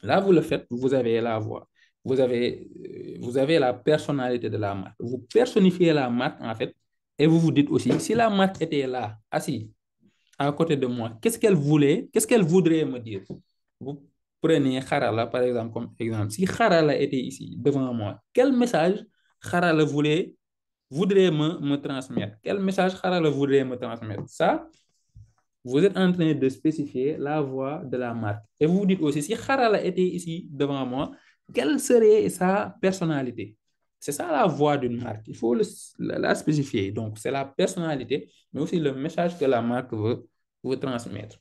Là, vous le faites, vous avez la voix. Vous avez la personnalité de la marque. Vous personnifiez la marque, en fait, et vous vous dites aussi, si la marque était là, assise, à côté de moi, qu'est-ce qu'elle voudrait me dire? Vous prenez Harala, par exemple, comme exemple. Si Harala était ici, devant moi, quel message Harala voudrait me transmettre? Quel message Harala voudrait me transmettre? Ça, vous êtes en train de spécifier la voix de la marque. Et vous vous dites aussi, si Harala était ici devant moi, quelle serait sa personnalité? C'est ça la voix d'une marque. Il faut la spécifier. Donc, c'est la personnalité, mais aussi le message que la marque veut vous transmettre.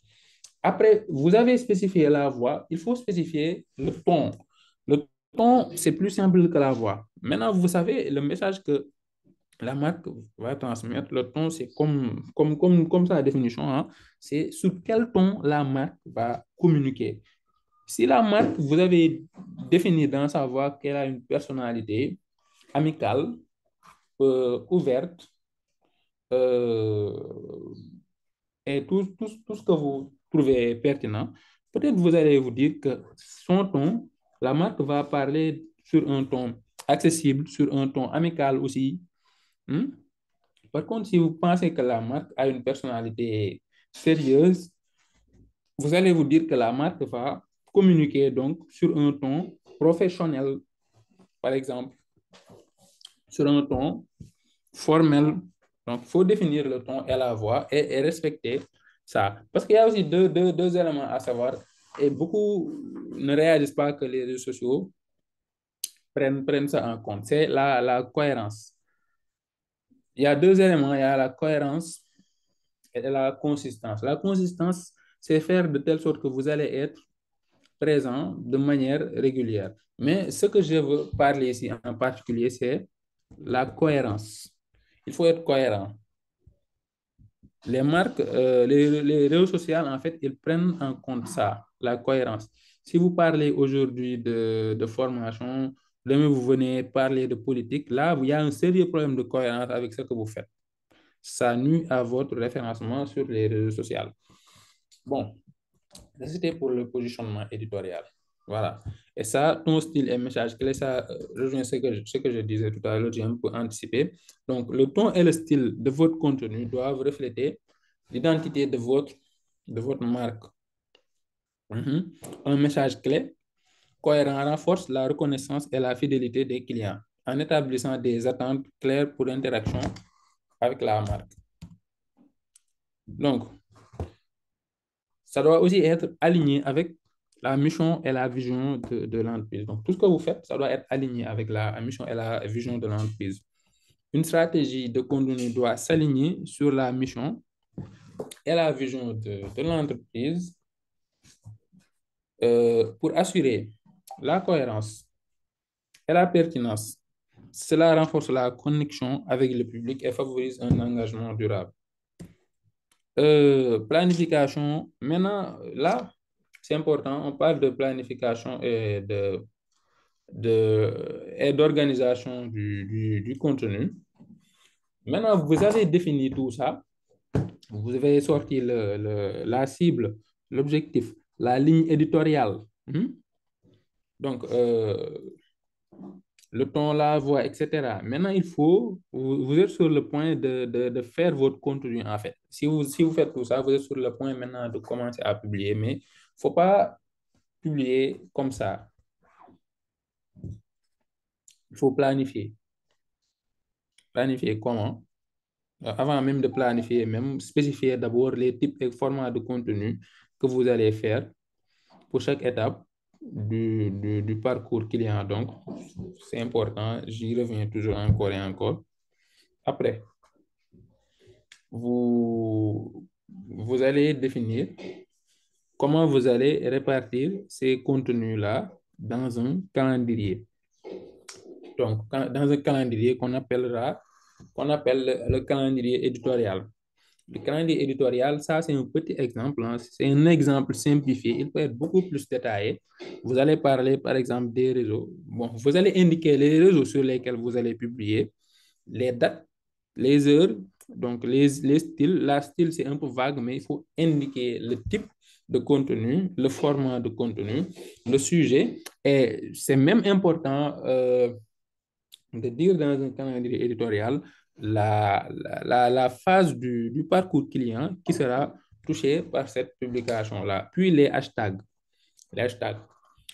Après, vous avez spécifié la voix, il faut spécifier le ton. Le ton, c'est plus simple que la voix. Maintenant, vous savez, le message que la marque va transmettre, le ton, c'est comme sa définition, hein, c'est sur quel ton la marque va communiquer. Si la marque, vous avez défini dans sa voix qu'elle a une personnalité amicale, ouverte, euh, et tout ce que vous trouvez pertinent, peut-être vous allez vous dire que son ton, la marque va parler sur un ton accessible, sur un ton amical aussi. Hmm? Par contre, si vous pensez que la marque a une personnalité sérieuse, vous allez vous dire que la marque va communiquer donc sur un ton professionnel, par exemple, sur un ton formel. Donc, il faut définir le ton et la voix et respecter ça. Parce qu'il y a aussi deux éléments à savoir et beaucoup ne réalisent pas que les réseaux sociaux prennent ça en compte. C'est la cohérence. Il y a deux éléments, il y a la cohérence et la consistance. La consistance, c'est faire de telle sorte que vous allez être présent de manière régulière. Mais ce que je veux parler ici en particulier, c'est la cohérence. Il faut être cohérent. Les marques, les réseaux sociaux, en fait, ils prennent en compte ça, la cohérence. Si vous parlez aujourd'hui de formation, demain vous venez parler de politique, là, il y a un sérieux problème de cohérence avec ce que vous faites. Ça nuit à votre référencement sur les réseaux sociaux. Bon, c'était pour le positionnement éditorial. Voilà. Et ça, ton style et message clé, ça rejoint ce que je disais tout à l'heure, j'ai un peu anticipé. Donc, le ton et le style de votre contenu doivent refléter l'identité de votre marque. Un message clé cohérent renforce la reconnaissance et la fidélité des clients en établissant des attentes claires pour l'interaction avec la marque. Donc, ça doit aussi être aligné avec la mission et la vision de l'entreprise. Donc, tout ce que vous faites, ça doit être aligné avec la mission et la vision de l'entreprise. Une stratégie de contenu doit s'aligner sur la mission et la vision de l'entreprise pour assurer la cohérence et la pertinence. Cela renforce la connexion avec le public et favorise un engagement durable. Planification, maintenant, là, c'est important, on parle de planification et d'organisation du contenu. Maintenant, vous avez défini tout ça, vous avez sorti la cible, l'objectif, la ligne éditoriale. Donc, le ton, la voix, etc. Maintenant, vous êtes sur le point de faire votre contenu, en fait. Si vous faites tout ça, vous êtes sur le point maintenant de commencer à publier, mais il ne faut pas publier comme ça. Il faut planifier. Planifier comment? Avant même de planifier, même spécifier d'abord les types et formats de contenu que vous allez faire pour chaque étape du parcours client. Donc, c'est important. J'y reviens toujours encore et encore. Après, vous allez définir comment vous allez répartir ces contenus-là dans un calendrier. Donc, dans un calendrier qu'on appelle le calendrier éditorial. Le calendrier éditorial, ça, c'est un petit exemple, hein. C'est un exemple simplifié. Il peut être beaucoup plus détaillé. Vous allez parler, par exemple, des réseaux. Bon, vous allez indiquer les réseaux sur lesquels vous allez publier, les dates, les heures, donc les styles. La style, c'est un peu vague, mais il faut indiquer le type de contenu, le format de contenu, le sujet. Et c'est même important de dire dans un calendrier éditorial la phase du parcours client qui sera touchée par cette publication-là. Puis les hashtags. Les hashtags.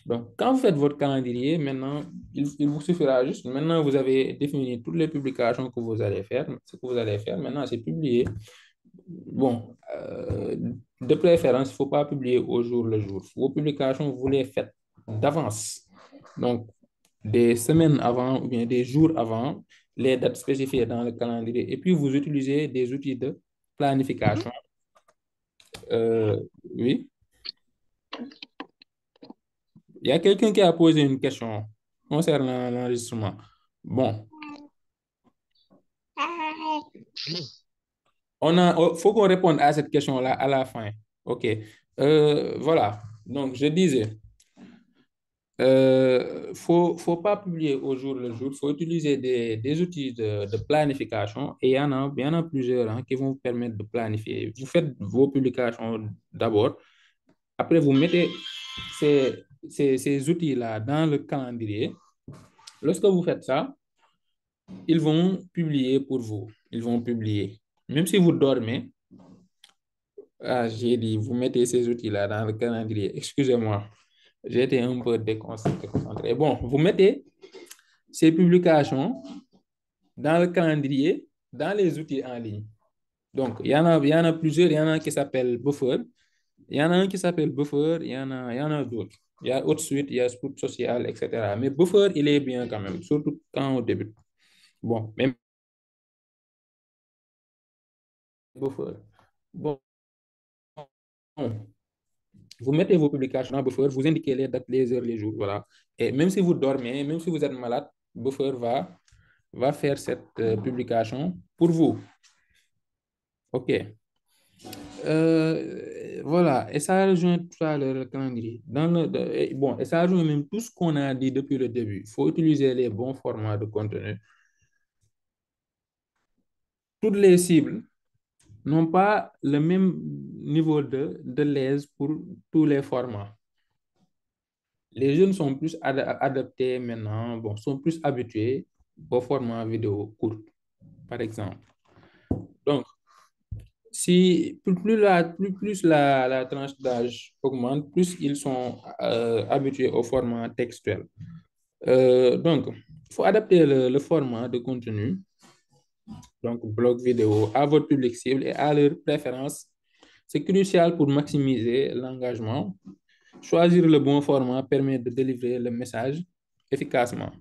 Donc, quand vous faites votre calendrier, maintenant, il vous suffira juste, maintenant, vous avez défini toutes les publications que vous allez faire. Ce que vous allez faire, maintenant, c'est publier. Bon, de préférence, il ne faut pas publier au jour le jour. Vos publications, vous les faites d'avance. Donc, des semaines avant ou bien des jours avant, les dates spécifiées dans le calendrier. Et puis, vous utilisez des outils de planification. Oui. Il y a quelqu'un qui a posé une question concernant l'enregistrement. Bon, faut qu'on réponde à cette question-là à la fin. OK. Voilà. Donc, je disais, faut pas publier au jour le jour. Il faut utiliser des outils de planification et il y en a plusieurs, hein, qui vont vous permettre de planifier. Vous faites vos publications d'abord. Après, vous mettez ces outils-là dans le calendrier. Lorsque vous faites ça, ils vont publier pour vous. Ils vont publier. Même si vous dormez, j'ai dit, vous mettez ces outils-là dans le calendrier. Excusez-moi, j'ai été un peu déconcentré. Bon, vous mettez ces publications dans le calendrier, dans les outils en ligne. Donc, il y en a plusieurs. Il y en a un qui s'appelle Buffer. Il y en a un qui s'appelle Buffer. Il y en a d'autres. Il y a HotSuite, il y a Scout Social, etc. Mais Buffer, il est bien quand même, surtout quand on débute. Bon, même Buffer. Bon, vous mettez vos publications dans Buffer, vous indiquez les dates, les heures, les jours, voilà. Et même si vous dormez, même si vous êtes malade, Buffer va faire cette publication pour vous. OK. Voilà, et ça rejoint tout à l'heure le calendrier. Bon, et ça rejoint même tout ce qu'on a dit depuis le début. Il faut utiliser les bons formats de contenu. Toutes les cibles n'ont pas le même niveau de l'aise pour tous les formats. Les jeunes sont plus adaptés maintenant, bon, sont plus habitués au format vidéo court, par exemple. Donc, plus la tranche d'âge augmente, plus ils sont habitués au format textuel. Donc, il faut adapter le format de contenu, donc blog vidéo, à votre public cible et à leurs préférences. C'est crucial pour maximiser l'engagement. Choisir le bon format permet de délivrer le message efficacement.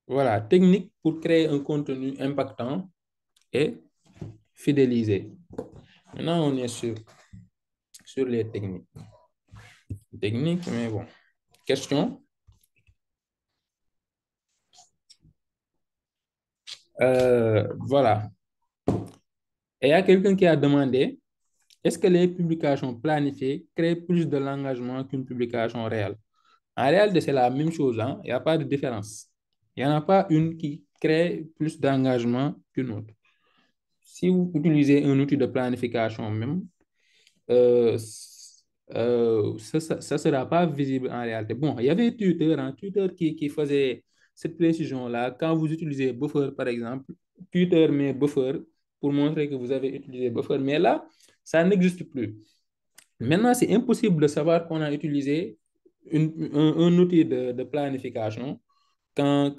Voilà, technique pour créer un contenu impactant et fidélisé. Maintenant, on est sur les techniques. Techniques, mais bon. Question? Voilà. Et il y a quelqu'un qui a demandé, est-ce que les publications planifiées créent plus de l'engagement qu'une publication réelle? En réalité, c'est la même chose, hein? Il n'y a pas de différence. Il n'y en a pas une qui crée plus d'engagement qu'une autre. Si vous utilisez un outil de planification même, ça ne sera pas visible en réalité. Bon, il y avait Twitter, hein, Twitter qui faisait cette précision-là. Quand vous utilisez Buffer, par exemple, Twitter met Buffer pour montrer que vous avez utilisé Buffer. Mais là, ça n'existe plus. Maintenant, c'est impossible de savoir qu'on a utilisé un outil de planification quand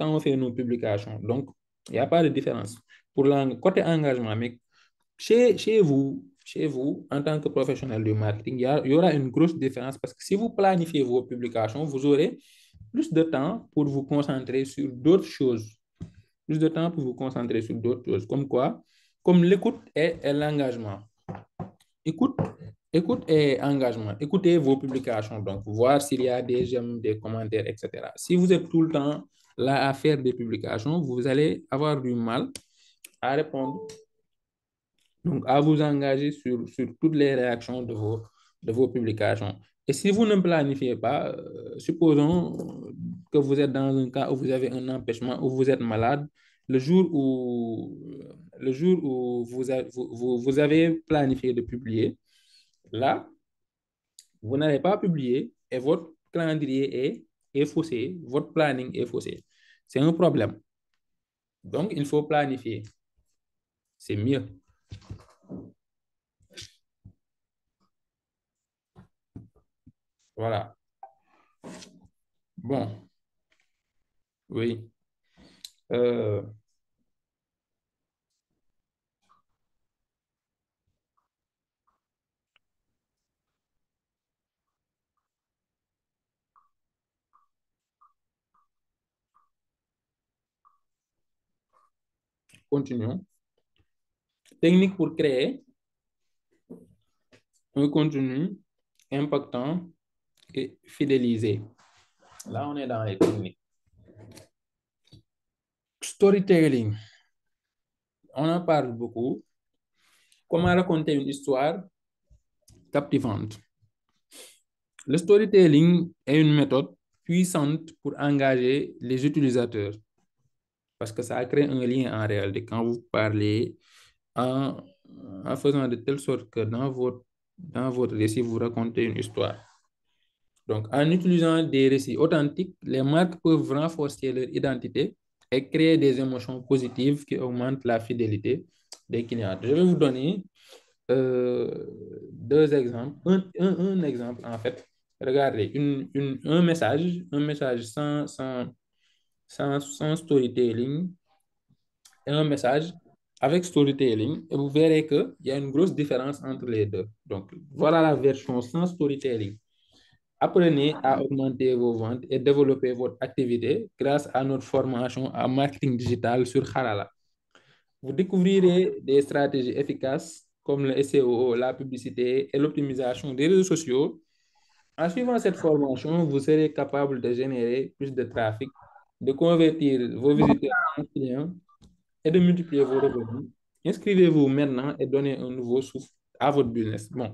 on fait nos publications. Donc, il n'y a pas de différence. Pour le côté engagement, mais chez vous, en tant que professionnel du marketing, il y aura une grosse différence parce que si vous planifiez vos publications, vous aurez plus de temps pour vous concentrer sur d'autres choses. Plus de temps pour vous concentrer sur d'autres choses. Comme quoi? Comme l'écoute et l'engagement. Écoute, écoute et engagement. Écoutez vos publications, donc voir s'il y a des j'aime, des commentaires, etc. Si vous êtes tout le temps là à faire des publications, vous allez avoir du mal à répondre, donc à vous engager sur toutes les réactions de vos publications. Et si vous ne planifiez pas, supposons que vous êtes dans un cas où vous avez un empêchement, où vous êtes malade, le jour où vous avez planifié de publier, là, vous n'avez pas publié et votre calendrier est faussé, votre planning est faussé. C'est un problème. Donc, il faut planifier. C'est mieux. Voilà. Bon. Oui. Continuons. Technique pour créer un contenu impactant et fidélisé. Là, on est dans les techniques. Storytelling. On en parle beaucoup. Comment raconter une histoire captivante. Le storytelling est une méthode puissante pour engager les utilisateurs parce que ça crée un lien en réalité quand vous parlez en, en faisant de telle sorte que dans votre récit, vous racontez une histoire. Donc, en utilisant des récits authentiques, les marques peuvent renforcer leur identité et créer des émotions positives qui augmentent la fidélité des clients. Je vais vous donner deux exemples. Un exemple, en fait. Regardez, un message sans storytelling et un message avec storytelling. Et vous verrez qu'il y a une grosse différence entre les deux. Donc, voilà la version sans storytelling. Apprenez à augmenter vos ventes et développer votre activité grâce à notre formation en marketing digital sur Harala. Vous découvrirez des stratégies efficaces comme le SEO, la publicité et l'optimisation des réseaux sociaux. En suivant cette formation, vous serez capable de générer plus de trafic, de convertir vos visiteurs en clients et de multiplier vos revenus. Inscrivez-vous maintenant et donnez un nouveau souffle à votre business. Bon,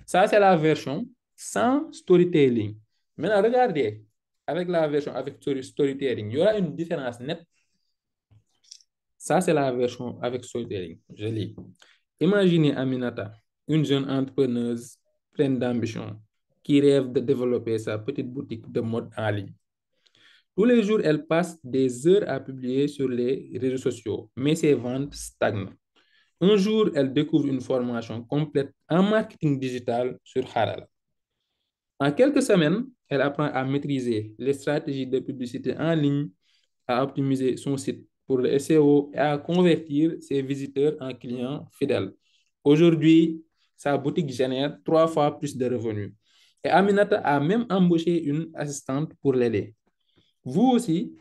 ça, c'est la version sans storytelling. Maintenant, regardez, avec la version avec storytelling, il y aura une différence nette. Ça, c'est la version avec storytelling. Je lis. Imaginez Aminata, une jeune entrepreneuse pleine d'ambition qui rêve de développer sa petite boutique de mode en ligne. Tous les jours, elle passe des heures à publier sur les réseaux sociaux, mais ses ventes stagnent. Un jour, elle découvre une formation complète en marketing digital sur Harala. En quelques semaines, elle apprend à maîtriser les stratégies de publicité en ligne, à optimiser son site pour le SEO et à convertir ses visiteurs en clients fidèles. Aujourd'hui, sa boutique génère 3 fois plus de revenus. Et Aminata a même embauché une assistante pour l'aider. Vous aussi,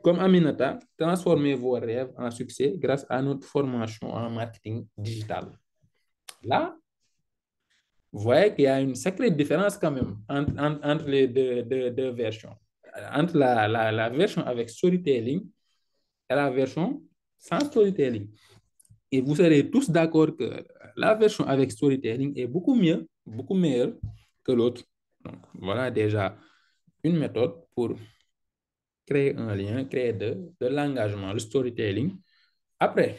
comme Aminata, transformez vos rêves en succès grâce à notre formation en marketing digital. Là, vous voyez qu'il y a une sacrée différence quand même entre les deux versions. Entre la version avec storytelling et la version sans storytelling. Et vous serez tous d'accord que la version avec storytelling est beaucoup mieux, beaucoup meilleure que l'autre. Donc, voilà déjà une méthode pour créer un lien, créer de l'engagement, le storytelling. Après,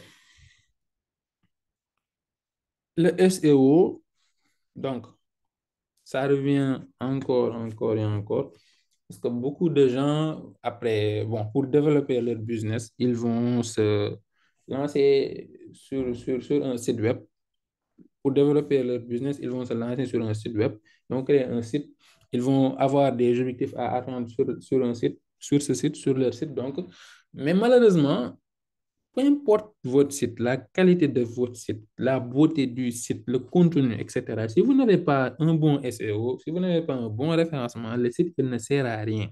le SEO, donc, ça revient encore et encore. Parce que beaucoup de gens, après, bon, pour développer leur business, ils vont se lancer sur un site web. Pour développer leur business, ils vont se lancer sur un site web. Ils vont créer un site. Ils vont avoir des objectifs à atteindre sur un site, sur ce site, sur leur site. Donc, mais malheureusement, peu importe votre site, la qualité de votre site, la beauté du site, le contenu, etc. Si vous n'avez pas un bon SEO, si vous n'avez pas un bon référencement, le site il ne sert à rien.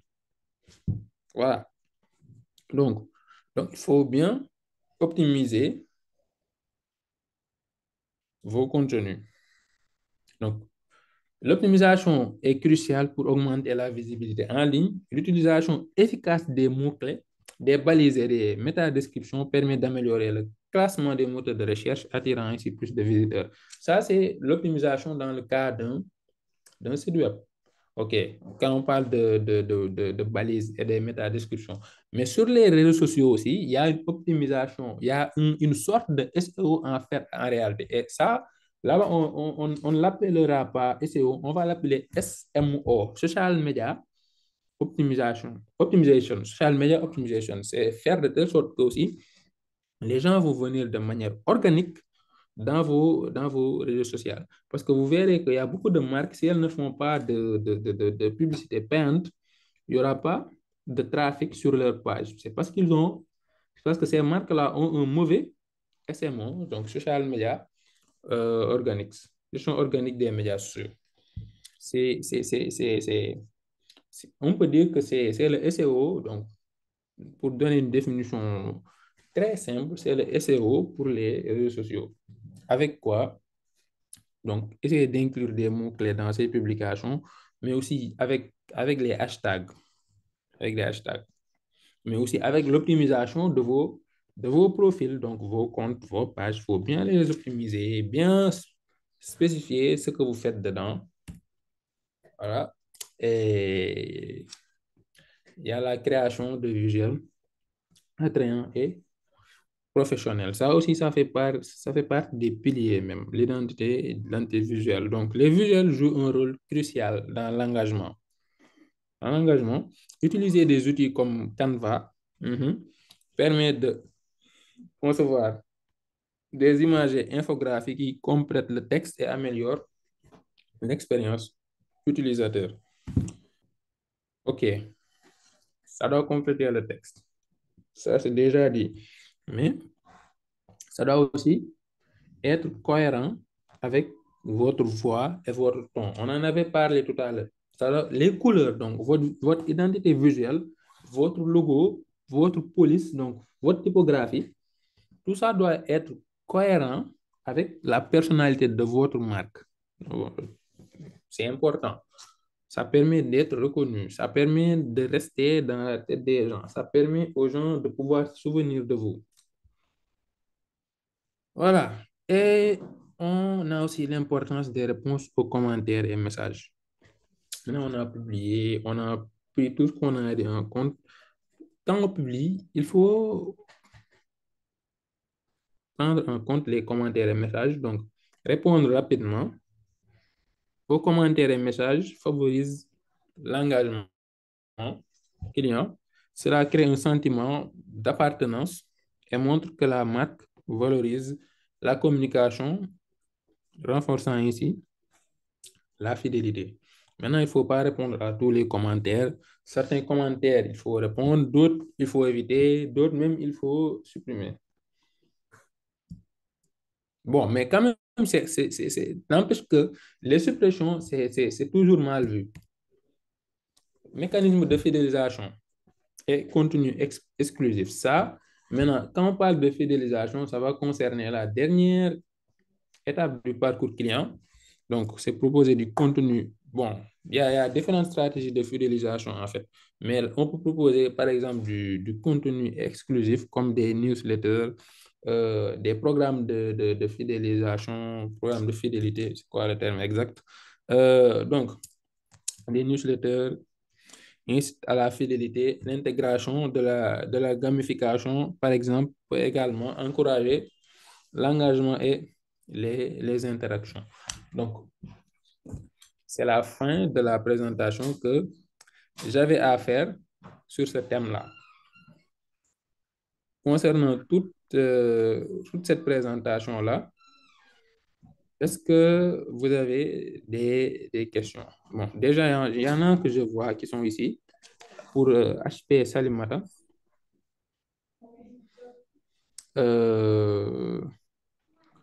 Voilà. Donc, il faut bien optimiser vos contenus. Donc, l'optimisation est cruciale pour augmenter la visibilité en ligne. L'utilisation efficace des mots-clés, des balises et des métadescriptions permet d'améliorer le classement des moteurs de recherche, attirant ainsi plus de visiteurs. Ça, c'est l'optimisation dans le cas d'un site web. OK, quand on parle de balises et des métadescriptions. Mais sur les réseaux sociaux aussi, il y a une optimisation, il y a une sorte de SEO en fait en réalité. Et ça, là-bas, on ne l'appellera pas SEO, on va l'appeler SMO, Social Media Optimisation. Optimisation, Social Media Optimisation. C'est faire de telle sorte que aussi, les gens vont venir de manière organique dans vos réseaux sociaux. Parce que vous verrez qu'il y a beaucoup de marques, si elles ne font pas de publicité payante, il n'y aura pas de trafic sur leur page. C'est parce que ces marques-là ont un mauvais SMO, donc social media organics, gestion organique des médias sociaux. On peut dire que c'est le SEO, donc pour donner une définition très simple, c'est le SEO pour les réseaux sociaux. Avec quoi? Donc, essayez d'inclure des mots-clés dans ces publications, mais aussi avec les hashtags. Avec les hashtags. Mais aussi avec l'optimisation de vos profils, donc vos comptes, vos pages. Il faut bien les optimiser, bien spécifier ce que vous faites dedans. Voilà. Et il y a la création de visuels attrayants et professionnels. Ça aussi, ça fait partie des piliers même, l'identité et l'identité visuelle. Donc, les visuels jouent un rôle crucial dans l'engagement. En engagement, utiliser des outils comme Canva permet de concevoir des images infographiques qui complètent le texte et améliorent l'expérience utilisateur. OK, ça doit compléter le texte. Ça, c'est déjà dit. Mais ça doit aussi être cohérent avec votre voix et votre ton. On en avait parlé tout à l'heure. Les couleurs, donc votre identité visuelle, votre logo, votre police, donc votre typographie, tout ça doit être cohérent avec la personnalité de votre marque. C'est important. Ça permet d'être reconnu. Ça permet de rester dans la tête des gens. Ça permet aux gens de pouvoir se souvenir de vous. Voilà. Et on a aussi l'importance des réponses aux commentaires et messages. Maintenant, on a publié, on a pris tout ce qu'on a dit en compte. Quand on publie, il faut prendre en compte les commentaires et messages. Donc, répondre rapidement aux commentaires et messages favorise l'engagement client Cela crée un sentiment d'appartenance et montre que la marque valorise la communication, renforçant ainsi la fidélité. Maintenant, il ne faut pas répondre à tous les commentaires. Certains commentaires, il faut répondre, d'autres, il faut éviter, d'autres même, il faut supprimer. Bon, mais quand même, n'empêche que les suppressions, c'est toujours mal vu. Mécanisme de fidélisation et contenu exclusif. Ça, maintenant, quand on parle de fidélisation, ça va concerner la dernière étape du parcours client. Donc, c'est proposer du contenu. Bon, il y a différentes stratégies de fidélisation, en fait. Mais on peut proposer, par exemple, du contenu exclusif comme des newsletters, des programmes de fidélisation, programmes de fidélité, c'est quoi le terme exact? Donc, des newsletters incite à la fidélité, l'intégration de la gamification, par exemple, peut également encourager l'engagement et les interactions. Donc, c'est la fin de la présentation que j'avais à faire sur ce thème-là. Concernant toute cette présentation-là, est-ce que vous avez des questions? Bon, déjà, il y en a que je vois qui sont ici pour HP Salimata.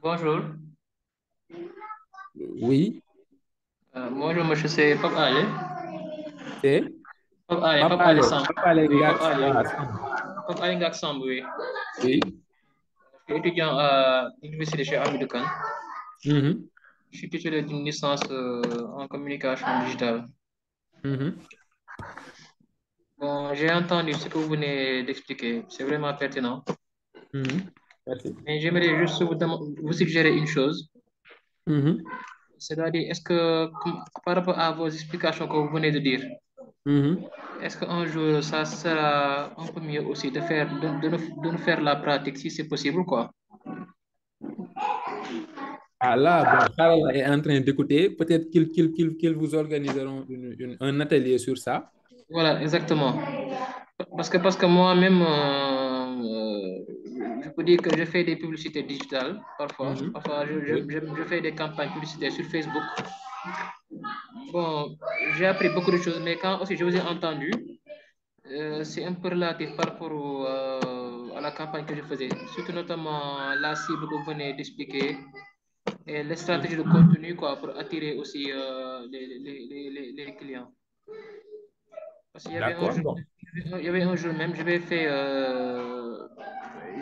Bonjour. Oui, Bonjour, monsieur, c'est Pape Ali. c'est Pape Ali Samb. Pape Ali Oui, Ngak Pape Ali. Samb. Pape Ali Ngak Samb, oui. Oui. Je suis étudiant à l'université chez Hamidou Kane. Mhm, Je suis titulaire d'une licence en communication digitale. mhm, Bon, j'ai entendu ce que vous venez d'expliquer. C'est vraiment pertinent. mhm. Merci. Mais j'aimerais juste vous suggérer une chose. Mhm, C'est-à-dire, est-ce que par rapport à vos explications que vous venez de dire, mhm. est-ce qu'un jour, ça sera un peu mieux aussi de nous faire la pratique, si c'est possible, quoi? Ah là, bon, Karl est en train d'écouter. Peut-être qu'ils vous organiseront un atelier sur ça. Voilà, exactement. Parce que moi-même, je peux dire que je fais des publicités digitales parfois. Mhm. Parfois, Oui. je fais des campagnes publicitaires sur Facebook. Bon, j'ai appris beaucoup de choses, mais quand aussi je vous ai entendu, c'est un peu relatif par rapport à la campagne que je faisais, surtout notamment la cible que vous venez d'expliquer et les stratégies de contenu quoi, pour attirer aussi les clients. Parce qu'il y avait un D'accord. jour, Bon. il y avait un jour même,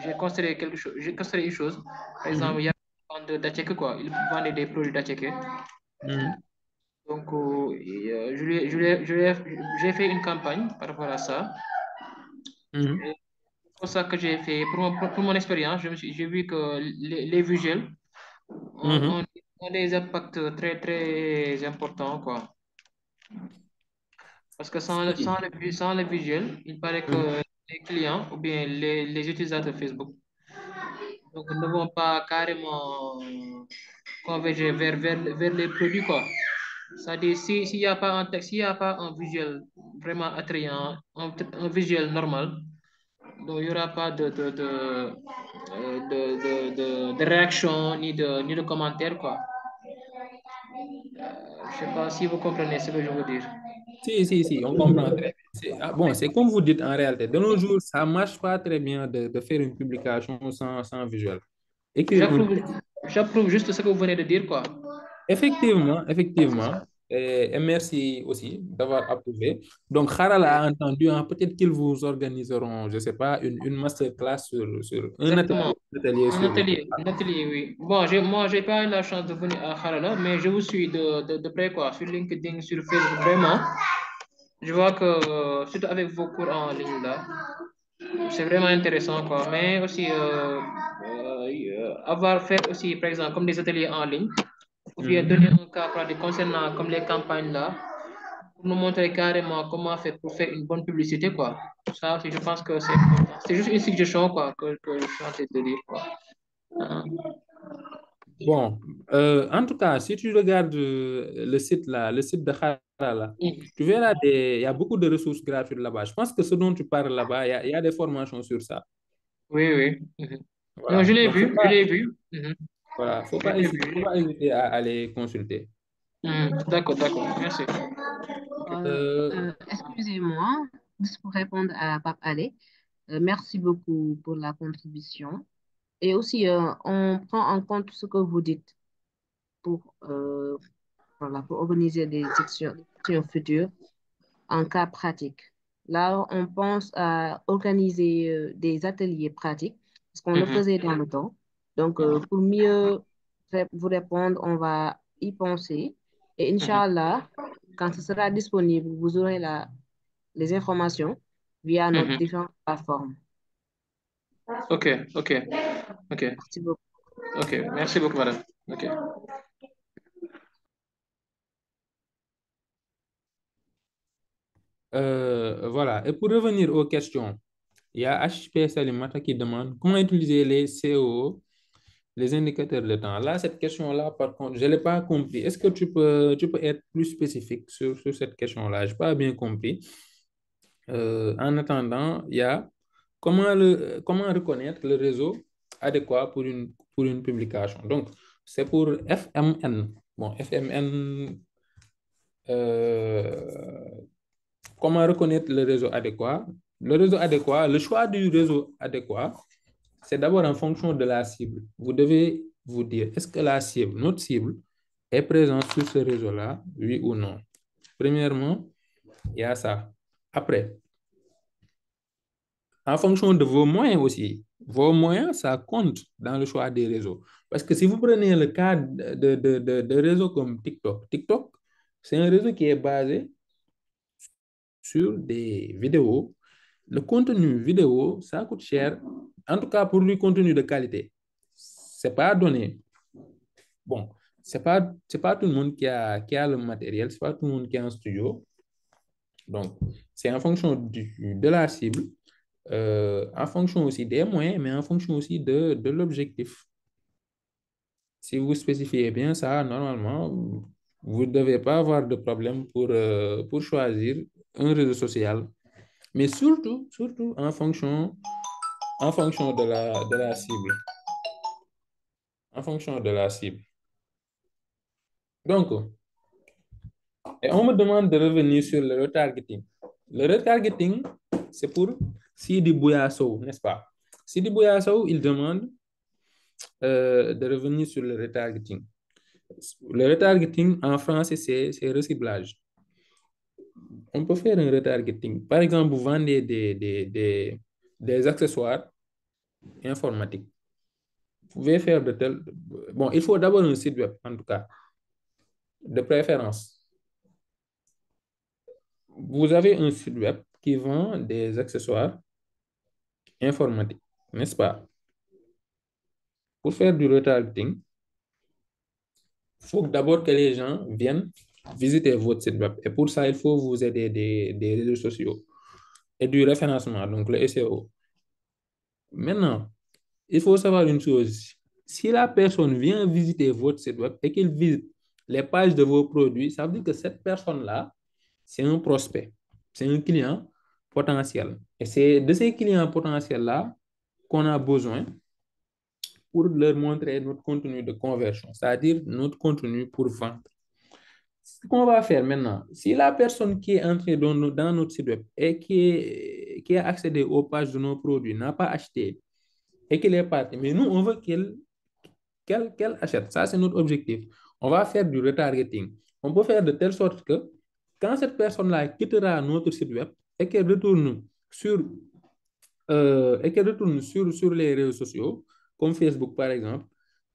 j'ai considéré quelque chose, j'ai considéré une chose. Par exemple, Mhm, il y avait une vente d'Acheke, quoi. Ils vendaient des produits d'Acheke. mhm, Donc, j'ai fait une campagne par rapport à ça. mhm, Et c'est pour ça que j'ai fait, pour mon expérience, j'ai vu que les visuels mhm. ont des impacts très, très importants, quoi. Parce que Si. sans le visuel, il paraît Mhm. que les clients ou bien les utilisateurs Facebook donc, ne vont pas carrément converger vers les produits, quoi. C'est-à-dire, s'il n'y a pas un texte, s'il n'y a pas un visuel vraiment attrayant, un visuel normal, donc il n'y aura pas de réaction ni de commentaire, quoi. Je ne sais pas si vous comprenez ce que je veux dire. Si, on comprend très bien. Bon, c'est comme vous dites en réalité. De nos jours, ça ne marche pas très bien de faire une publication sans visuel. Écrire un J'approuve, j'approuve juste ce que vous venez de dire, quoi. Effectivement, effectivement. Et merci aussi d'avoir approuvé. Donc, Haral a entendu, hein, peut-être qu'ils vous organiseront, je ne sais pas, une masterclass sur Exactement. un atelier sur. Un atelier, oui. Bon, moi, j'ai pas eu la chance de venir à Harala, mais je vous suis de près, quoi, sur LinkedIn, sur Facebook, vraiment. Je vois que, surtout avec vos cours en ligne, là, c'est vraiment intéressant, quoi. Mais aussi, avoir fait aussi, par exemple, comme des ateliers en ligne, ou bien Mhm. donner un cas pratique concernant comme les campagnes, là, pour nous montrer carrément comment faire pour faire une bonne publicité, quoi. Ça aussi, je pense que c'est important. C'est juste une suggestion, quoi, que je suis en train de dire, quoi. Hein. Bon, en tout cas, si tu regardes le site là, le site de Haral, là. Mhm. Tu verras, il y a beaucoup de ressources gratuites là-bas. Je pense que ce dont tu parles là-bas, il y a des formations sur ça. Oui, oui. Mhm. Non, Voilà. je l'ai Donc, vu, je l'ai vu. Mhm. voilà, Je l'ai faut vu. pas hésiter à aller consulter. D'accord, d'accord. Merci. Excusez-moi, juste pour répondre à Pape Alé, merci beaucoup pour la contribution. Et aussi, on prend en compte ce que vous dites pour, voilà, pour organiser des actions futures en cas pratique. Là, on pense à organiser des ateliers pratiques, parce qu'on le Mhm. faisait dans le temps. Donc, pour mieux vous répondre, on va y penser. Et Mhm. Inch'Allah, quand ce sera disponible, vous aurez les informations via nos Mhm. différentes plateformes. Ok, ok, ok, Merci beaucoup. ok. Merci beaucoup, madame. Ok. Voilà. Et pour revenir aux questions, il y a HP Salimata qui demande comment utiliser les CO, les indicateurs de temps. Là, cette question-là, par contre, je ne l'ai pas compris. Est-ce que tu peux être plus spécifique sur cette question-là? Je n'ai pas bien compris. En attendant, il y a comment reconnaître le réseau adéquat pour une publication. Donc, c'est pour FMN. Bon, FMN, euh, comment reconnaître le réseau adéquat? Le réseau adéquat, le choix du réseau adéquat, c'est d'abord en fonction de la cible. Vous devez vous dire, est-ce que la cible, notre cible, est présente sur ce réseau-là, oui ou non? Premièrement, il y a ça. Après, en fonction de vos moyens aussi, vos moyens, ça compte dans le choix des réseaux. Parce que si vous prenez le cas de réseaux comme TikTok, TikTok, c'est un réseau qui est basé sur des vidéos. Le contenu vidéo, ça coûte cher. En tout cas, pour du contenu de qualité, c'est pas donné. Bon, c'est pas tout le monde qui a le matériel, c'est pas tout le monde qui a un studio. Donc, c'est en fonction de la cible, en fonction aussi des moyens, mais en fonction aussi de l'objectif. Si vous spécifiez bien ça, normalement, vous ne devez pas avoir de problème pour choisir un réseau social. Mais surtout en fonction de la cible. En fonction de la cible. Donc, et on me demande de revenir sur le retargeting. Le retargeting, c'est pour Sidi Bouyassou, n'est-ce pas? Sidi Bouyassou, il demande de revenir sur le retargeting. Le retargeting, en français, c'est reciblage. On peut faire un retargeting. Par exemple, vous vendez des accessoires informatiques. Vous pouvez faire de tels... Bon, il faut d'abord un site web, en tout cas, de préférence. Vous avez un site web qui vend des accessoires informatiques, n'est-ce pas? Pour faire du retargeting, il faut d'abord que les gens viennent visiter votre site web. Et pour ça, il faut vous aider des réseaux sociaux et du référencement, donc le SEO. Maintenant, il faut savoir une chose. Si la personne vient visiter votre site web et qu'il visite les pages de vos produits, ça veut dire que cette personne-là, c'est un prospect, c'est un client potentiel. Et c'est de ces clients potentiels-là qu'on a besoin pour leur montrer notre contenu de conversion, c'est-à-dire notre contenu pour vendre. Ce qu'on va faire maintenant, si la personne qui est entrée dans notre site web et qui a accédé aux pages de nos produits n'a pas acheté et qu'elle est partie, mais nous, on veut qu'elle achète. Ça, c'est notre objectif. On va faire du retargeting. On peut faire de telle sorte que quand cette personne-là quittera notre site web et qu'elle retourne sur les réseaux sociaux, comme Facebook par exemple,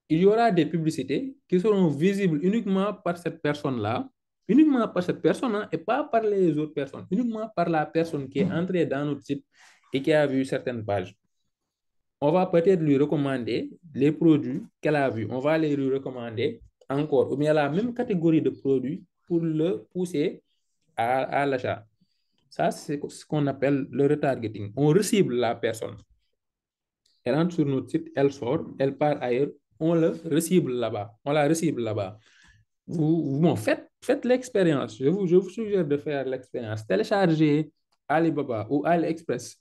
il y aura des publicités qui seront visibles uniquement par cette personne-là, uniquement par cette personne, hein, et pas par les autres personnes, uniquement par la personne qui est entrée dans notre site et qui a vu certaines pages. On va peut-être lui recommander les produits qu'elle a vus. On va les lui recommander encore, ou bien la même catégorie de produits pour le pousser à l'achat. Ça, c'est ce qu'on appelle le retargeting. On recible la personne. Elle entre sur notre site, elle sort, elle part ailleurs, on le recible là-bas. On la recible là-bas. Bon, faites l'expérience. Je vous suggère de faire l'expérience. Téléchargez Alibaba ou AliExpress.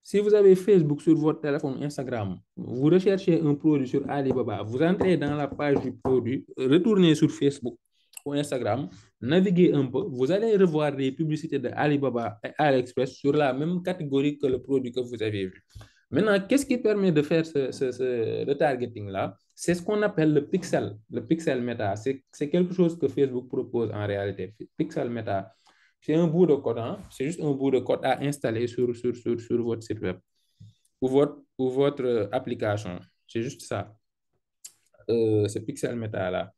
Si vous avez Facebook sur votre téléphone, Instagram, vous recherchez un produit sur Alibaba, vous entrez dans la page du produit, retournez sur Facebook ou Instagram, naviguez un peu, vous allez revoir les publicités de Alibaba et AliExpress sur la même catégorie que le produit que vous avez vu. Maintenant, qu'est-ce qui permet de faire ce retargeting-là? C'est ce qu'on appelle le pixel meta. C'est quelque chose que Facebook propose en réalité. Pixel meta, c'est un bout de code, hein? C'est juste un bout de code à installer sur votre site web ou votre application. C'est juste ça, ce pixel meta là.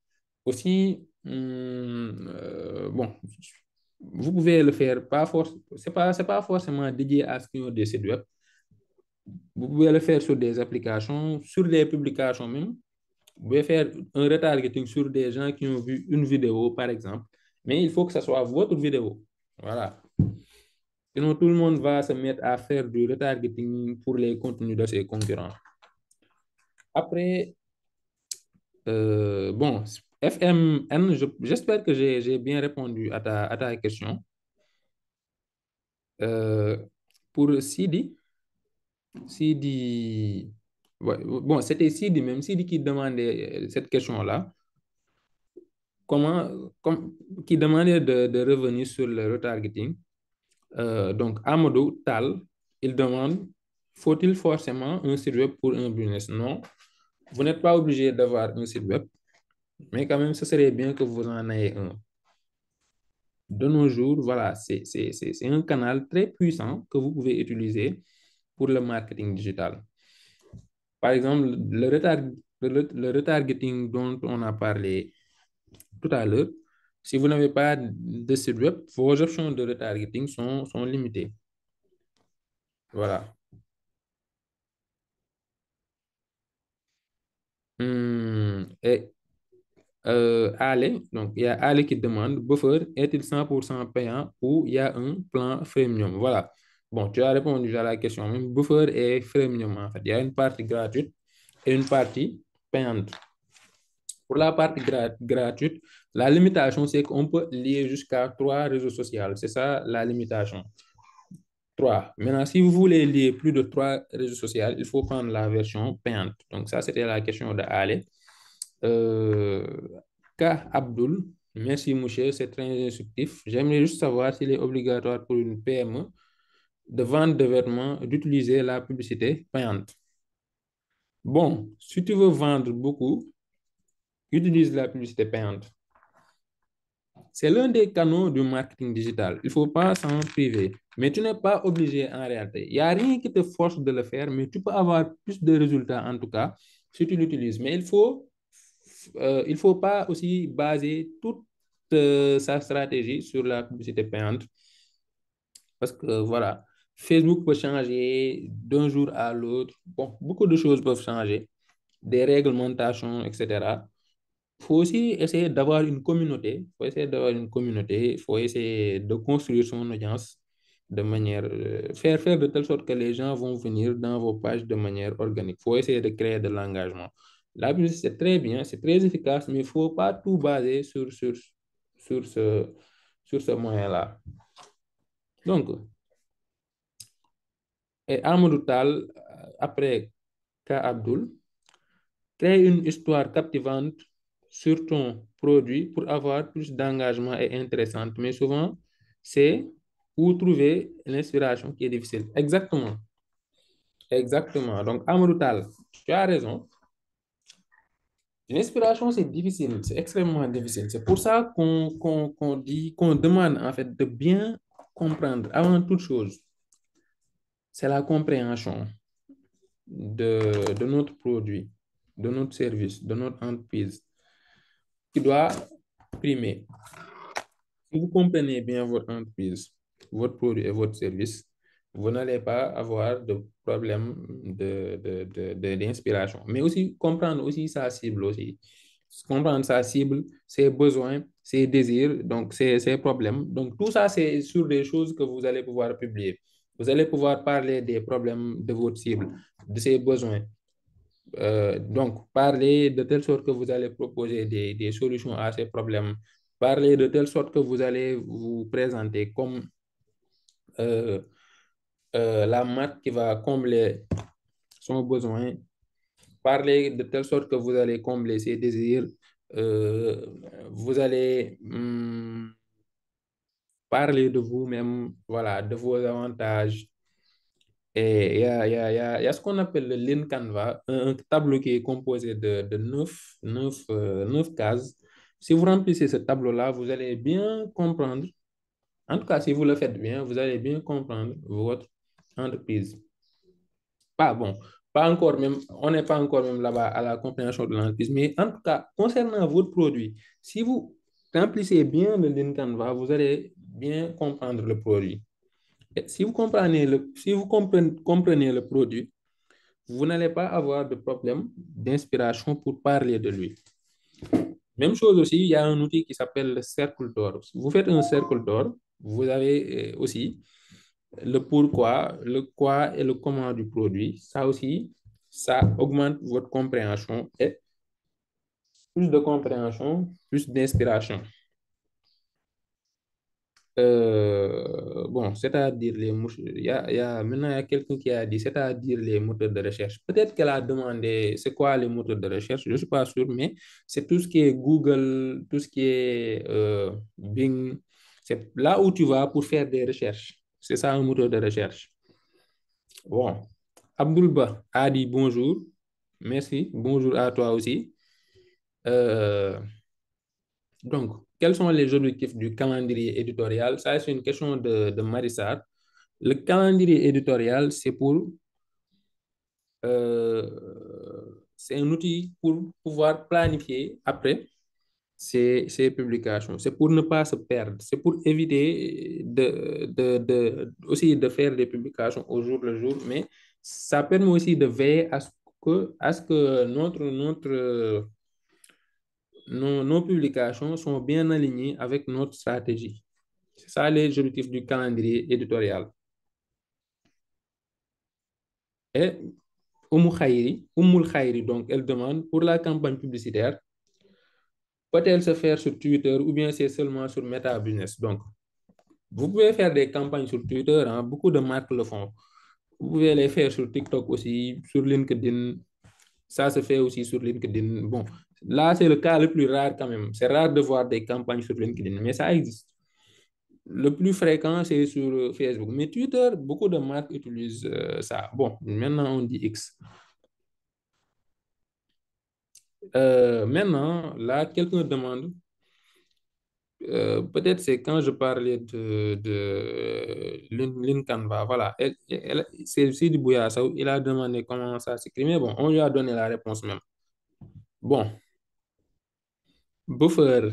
Aussi, bon, vous pouvez le faire, c'est pas forcément dédié à ce qui ont des sites web. Vous pouvez le faire sur des applications, sur des publications même. Vous pouvez faire un retargeting sur des gens qui ont vu une vidéo, par exemple, mais il faut que ce soit votre vidéo. Voilà. Sinon, tout le monde va se mettre à faire du retargeting pour les contenus de ses concurrents. Après, bon, FMN, j'espère que j'ai bien répondu à ta question. Pour Sidi, ouais, bon, c'était Sidi même, Sidi qui demandait cette question-là. Qui demandait de revenir sur le retargeting. Donc, Amadou Tal, il demande, faut-il forcément un site web pour un business? Non, vous n'êtes pas obligé d'avoir un site web, mais quand même, ce serait bien que vous en ayez un. De nos jours, voilà, c'est un canal très puissant que vous pouvez utiliser pour le marketing digital. Par exemple, le retargeting dont on a parlé tout à l'heure, si vous n'avez pas de site web, vos options de retargeting sont limitées. Voilà. Et Ale, donc il y a Ale qui demande, Buffer est-il 100% payant ou il y a un plan freemium? Voilà. Bon, tu as répondu à la question. Même Buffer est freemium en fait. Il y a une partie gratuite et une partie payante. Pour la partie gratuite, la limitation, c'est qu'on peut lier jusqu'à 3 réseaux sociaux. C'est ça la limitation. 3. Maintenant, si vous voulez lier plus de 3 réseaux sociaux, il faut prendre la version payante. Donc, ça, c'était la question de Ale. K. Abdul, merci, Mouché, c'est très instructif. J'aimerais juste savoir s'il est obligatoire pour une PME de vendre des vêtements d'utiliser la publicité payante. Bon, si tu veux vendre beaucoup, utilise la publicité payante. C'est l'un des canaux du marketing digital. Il ne faut pas s'en priver. Mais tu n'es pas obligé en réalité. Il n'y a rien qui te force de le faire, mais tu peux avoir plus de résultats en tout cas si tu l'utilises. Mais il faut pas aussi baser toute sa stratégie sur la publicité payante. Parce que voilà, Facebook peut changer d'un jour à l'autre. Bon, beaucoup de choses peuvent changer, des réglementations, etc. Il faut aussi essayer d'avoir une communauté. Il faut essayer d'avoir une communauté. Il faut essayer de construire son audience de manière... faire de telle sorte que les gens vont venir dans vos pages de manière organique. Il faut essayer de créer de l'engagement. La publicité, c'est très bien, c'est très efficace, mais il ne faut pas tout baser sur ce moyen-là. Donc, et Amadou Tal, après K. Abdul, crée une histoire captivante sur ton produit pour avoir plus d'engagement et intéressante. Mais souvent, c'est où trouver l'inspiration qui est difficile. Exactement. Exactement. Donc, Amadou Tal, tu as raison. L'inspiration, c'est difficile, c'est extrêmement difficile. C'est pour ça qu'on dit, qu'on demande en fait de bien comprendre avant toute chose. C'est la compréhension de notre produit, de notre service, de notre entreprise qui doit primer. Si vous comprenez bien votre entreprise, votre produit et votre service, vous n'allez pas avoir de problème d'inspiration. Mais aussi comprendre aussi sa cible aussi. Comprendre sa cible, ses besoins, ses désirs, donc ses problèmes. Donc tout ça, c'est sur des choses que vous allez pouvoir publier. Vous allez pouvoir parler des problèmes de votre cible, de ses besoins, Donc, parlez de telle sorte que vous allez proposer des solutions à ces problèmes. Parlez de telle sorte que vous allez vous présenter comme la marque qui va combler son besoin. Parlez de telle sorte que vous allez combler ses désirs. Vous allez parler de vous-même, voilà, de vos avantages. Et il y a ce qu'on appelle le Lean Canvas, un tableau qui est composé de 9 cases. Si vous remplissez ce tableau-là, vous allez bien comprendre, en tout cas, si vous le faites bien, vous allez bien comprendre votre entreprise. Pas bon, pas encore même, on n'est pas encore même là-bas à la compréhension de l'entreprise, mais en tout cas, concernant votre produit, si vous remplissez bien le Lean Canvas, vous allez bien comprendre le produit. Et si vous comprenez le produit, vous n'allez pas avoir de problème d'inspiration pour parler de lui. Même chose aussi, il y a un outil qui s'appelle le cercle d'or. Vous faites un cercle d'or, vous avez aussi le pourquoi, le quoi et le comment du produit. Ça aussi, ça augmente votre compréhension et plus de compréhension, plus d'inspiration. Bon, c'est-à-dire maintenant, il y a quelqu'un qui a dit, c'est-à-dire les moteurs de recherche. Peut-être qu'elle a demandé, c'est quoi les moteurs de recherche? Je ne suis pas sûr, mais c'est tout ce qui est Google, tout ce qui est Bing. C'est là où tu vas pour faire des recherches. C'est ça un moteur de recherche. Bon, Abdulba a dit bonjour. Merci. Bonjour à toi aussi. Donc, quels sont les objectifs du calendrier éditorial? Ça, c'est une question de Marissard. Le calendrier éditorial, c'est un outil pour pouvoir planifier après ces publications. C'est pour ne pas se perdre. C'est pour éviter aussi de faire des publications au jour le jour, mais ça permet aussi de veiller à ce que nos publications sont bien alignées avec notre stratégie. C'est ça les objectifs du calendrier éditorial. Et Oumul Khairi, donc, elle demande pour la campagne publicitaire, peut-elle se faire sur Twitter ou bien c'est seulement sur Meta Business? Donc, vous pouvez faire des campagnes sur Twitter, hein, beaucoup de marques le font. Vous pouvez les faire sur TikTok aussi, sur LinkedIn. Ça se fait aussi sur LinkedIn. Bon, là, c'est le cas le plus rare quand même. C'est rare de voir des campagnes sur LinkedIn, mais ça existe. Le plus fréquent, c'est sur Facebook. Mais Twitter, beaucoup de marques utilisent ça. Bon, maintenant, on dit X. Maintenant, là, quelqu'un demande, peut-être c'est quand je parlais de Lynn Canva, voilà. C'est Sidi Bouyassou, il a demandé comment ça s'écrit, mais bon, on lui a donné la réponse même. Bon, Buffer.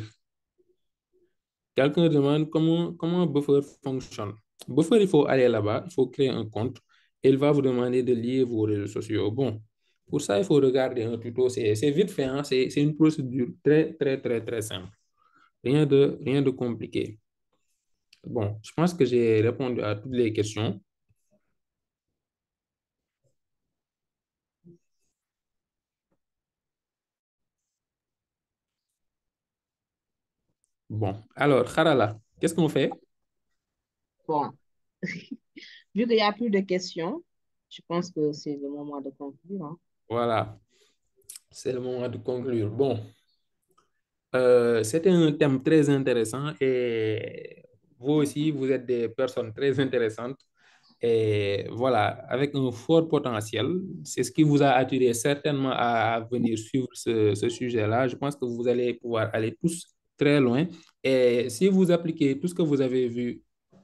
Quelqu'un demande comment Buffer fonctionne. Buffer, il faut aller là-bas, il faut créer un compte et il va vous demander de lier vos réseaux sociaux. Bon, pour ça, il faut regarder un tuto. C'est vite fait, hein? C'est une procédure très, très, très, très simple. Rien de compliqué. Bon, je pense que j'ai répondu à toutes les questions. Bon, alors, Harala, qu'est-ce qu'on fait? Bon, vu qu'il n'y a plus de questions, je pense que c'est le moment de conclure, hein. Voilà, c'est le moment de conclure. Bon, c'était un thème très intéressant et vous aussi, vous êtes des personnes très intéressantes. Et voilà, avec un fort potentiel, c'est ce qui vous a attiré certainement à venir suivre ce sujet-là. Je pense que vous allez pouvoir aller tous très loin. Et si vous appliquez tout ce que vous avez vu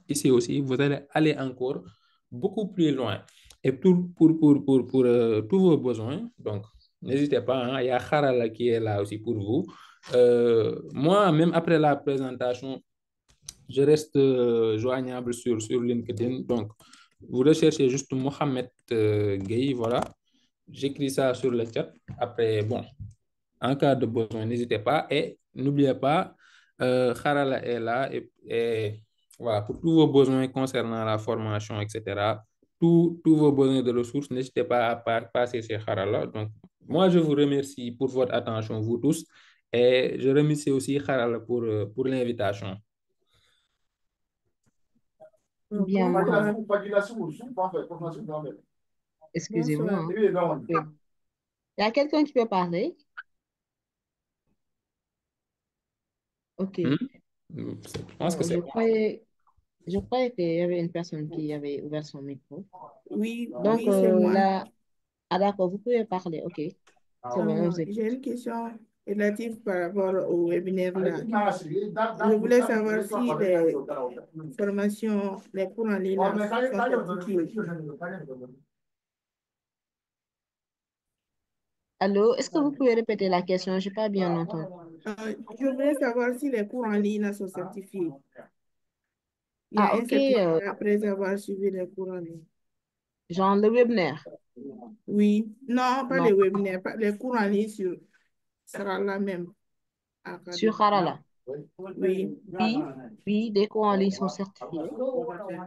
ici aussi, vous allez aller encore beaucoup plus loin. Et pour tous vos besoins, donc n'hésitez pas, hein, il y a Harala qui est là aussi pour vous. Moi, même après la présentation, je reste joignable sur LinkedIn. Donc, vous recherchez juste Mohamed Gueye, voilà. J'écris ça sur le chat. Après, bon, en cas de besoin, n'hésitez pas. Et n'oubliez pas, Harala est là. Et voilà, pour tous vos besoins concernant la formation, etc., tous vos besoins de ressources, n'hésitez pas à passer chez Harala. Donc, Moi, je vous remercie pour votre attention, vous tous, et je remercie aussi Harala pour l'invitation. Bien, Bonsoir. excusez-moi. Bonsoir. Hein. Oui. Il y a quelqu'un qui peut parler? Ok. Hmm? Je pense que c'est bon. Je croyais qu'il y avait une personne qui avait ouvert son micro. Oui, Donc oui, c'est moi. là, ah d'accord, vous pouvez parler. Ok, c'est bon, on vous écoute. J'ai une question relative par rapport au webinaire là. Je voulais savoir si les formations, les cours en ligne là, sont certifiés. Allô, est-ce que vous pouvez répéter la question? Je n'ai pas bien entendu. Je voulais savoir si les cours en ligne là sont certifiés. Il y a Ah, un ok, certificat après avoir suivi les cours en ligne. genre le webinaire. Oui, non, pas Non, les webinaires, les cours en ligne sera la même. sur Harala. Oui. Oui, oui, des cours en ligne sont certifiés.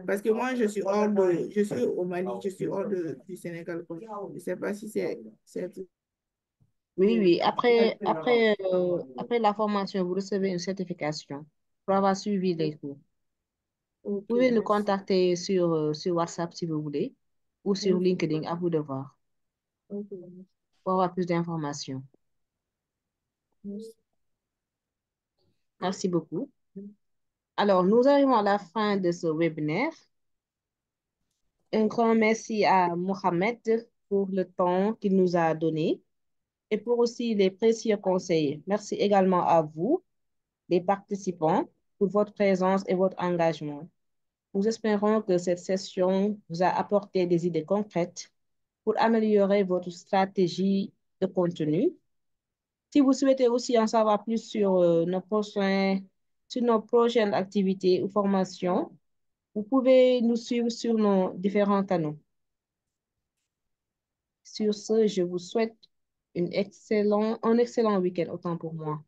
Parce que moi, je suis au Mali, je suis hors du Sénégal, quoi. Je ne sais pas si c'est Oui, oui. Après la formation, vous recevez une certification pour avoir suivi les cours. Vous ok, pouvez nous merci. contacter sur WhatsApp si vous voulez ou sur LinkedIn, à vous de voir, Ok, pour avoir plus d'informations. merci. Merci beaucoup. Alors, nous arrivons à la fin de ce webinaire. Un grand merci à Mohamed pour le temps qu'il nous a donné et pour aussi les précieux conseils. Merci également à vous, les participants, pour votre présence et votre engagement. Nous espérons que cette session vous a apporté des idées concrètes pour améliorer votre stratégie de contenu. Si vous souhaitez aussi en savoir plus sur nos prochaines activités ou formations, vous pouvez nous suivre sur nos différents canaux. Sur ce, je vous souhaite un excellent week-end, autant pour moi.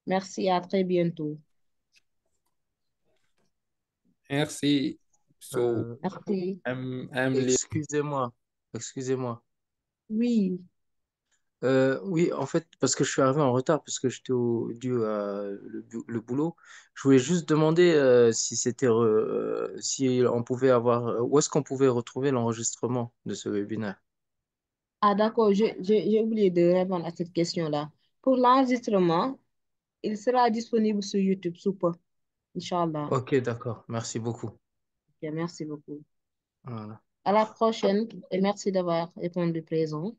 Merci, à très bientôt. Merci. So, Merci. I'm Excusez-moi, excusez-moi. Oui, Oui, en fait, parce que je suis arrivé en retard, parce que j'étais dû à le boulot. Je voulais juste demander si si on pouvait avoir, où est-ce qu'on pouvait retrouver l'enregistrement de ce webinaire? ah d'accord, j'ai oublié de répondre à cette question-là. Pour l'enregistrement, il sera disponible sur YouTube sous peu, Inch'Allah. Ok, d'accord. Merci beaucoup. Ok, merci beaucoup. Voilà. À la prochaine et merci d'avoir répondu présent.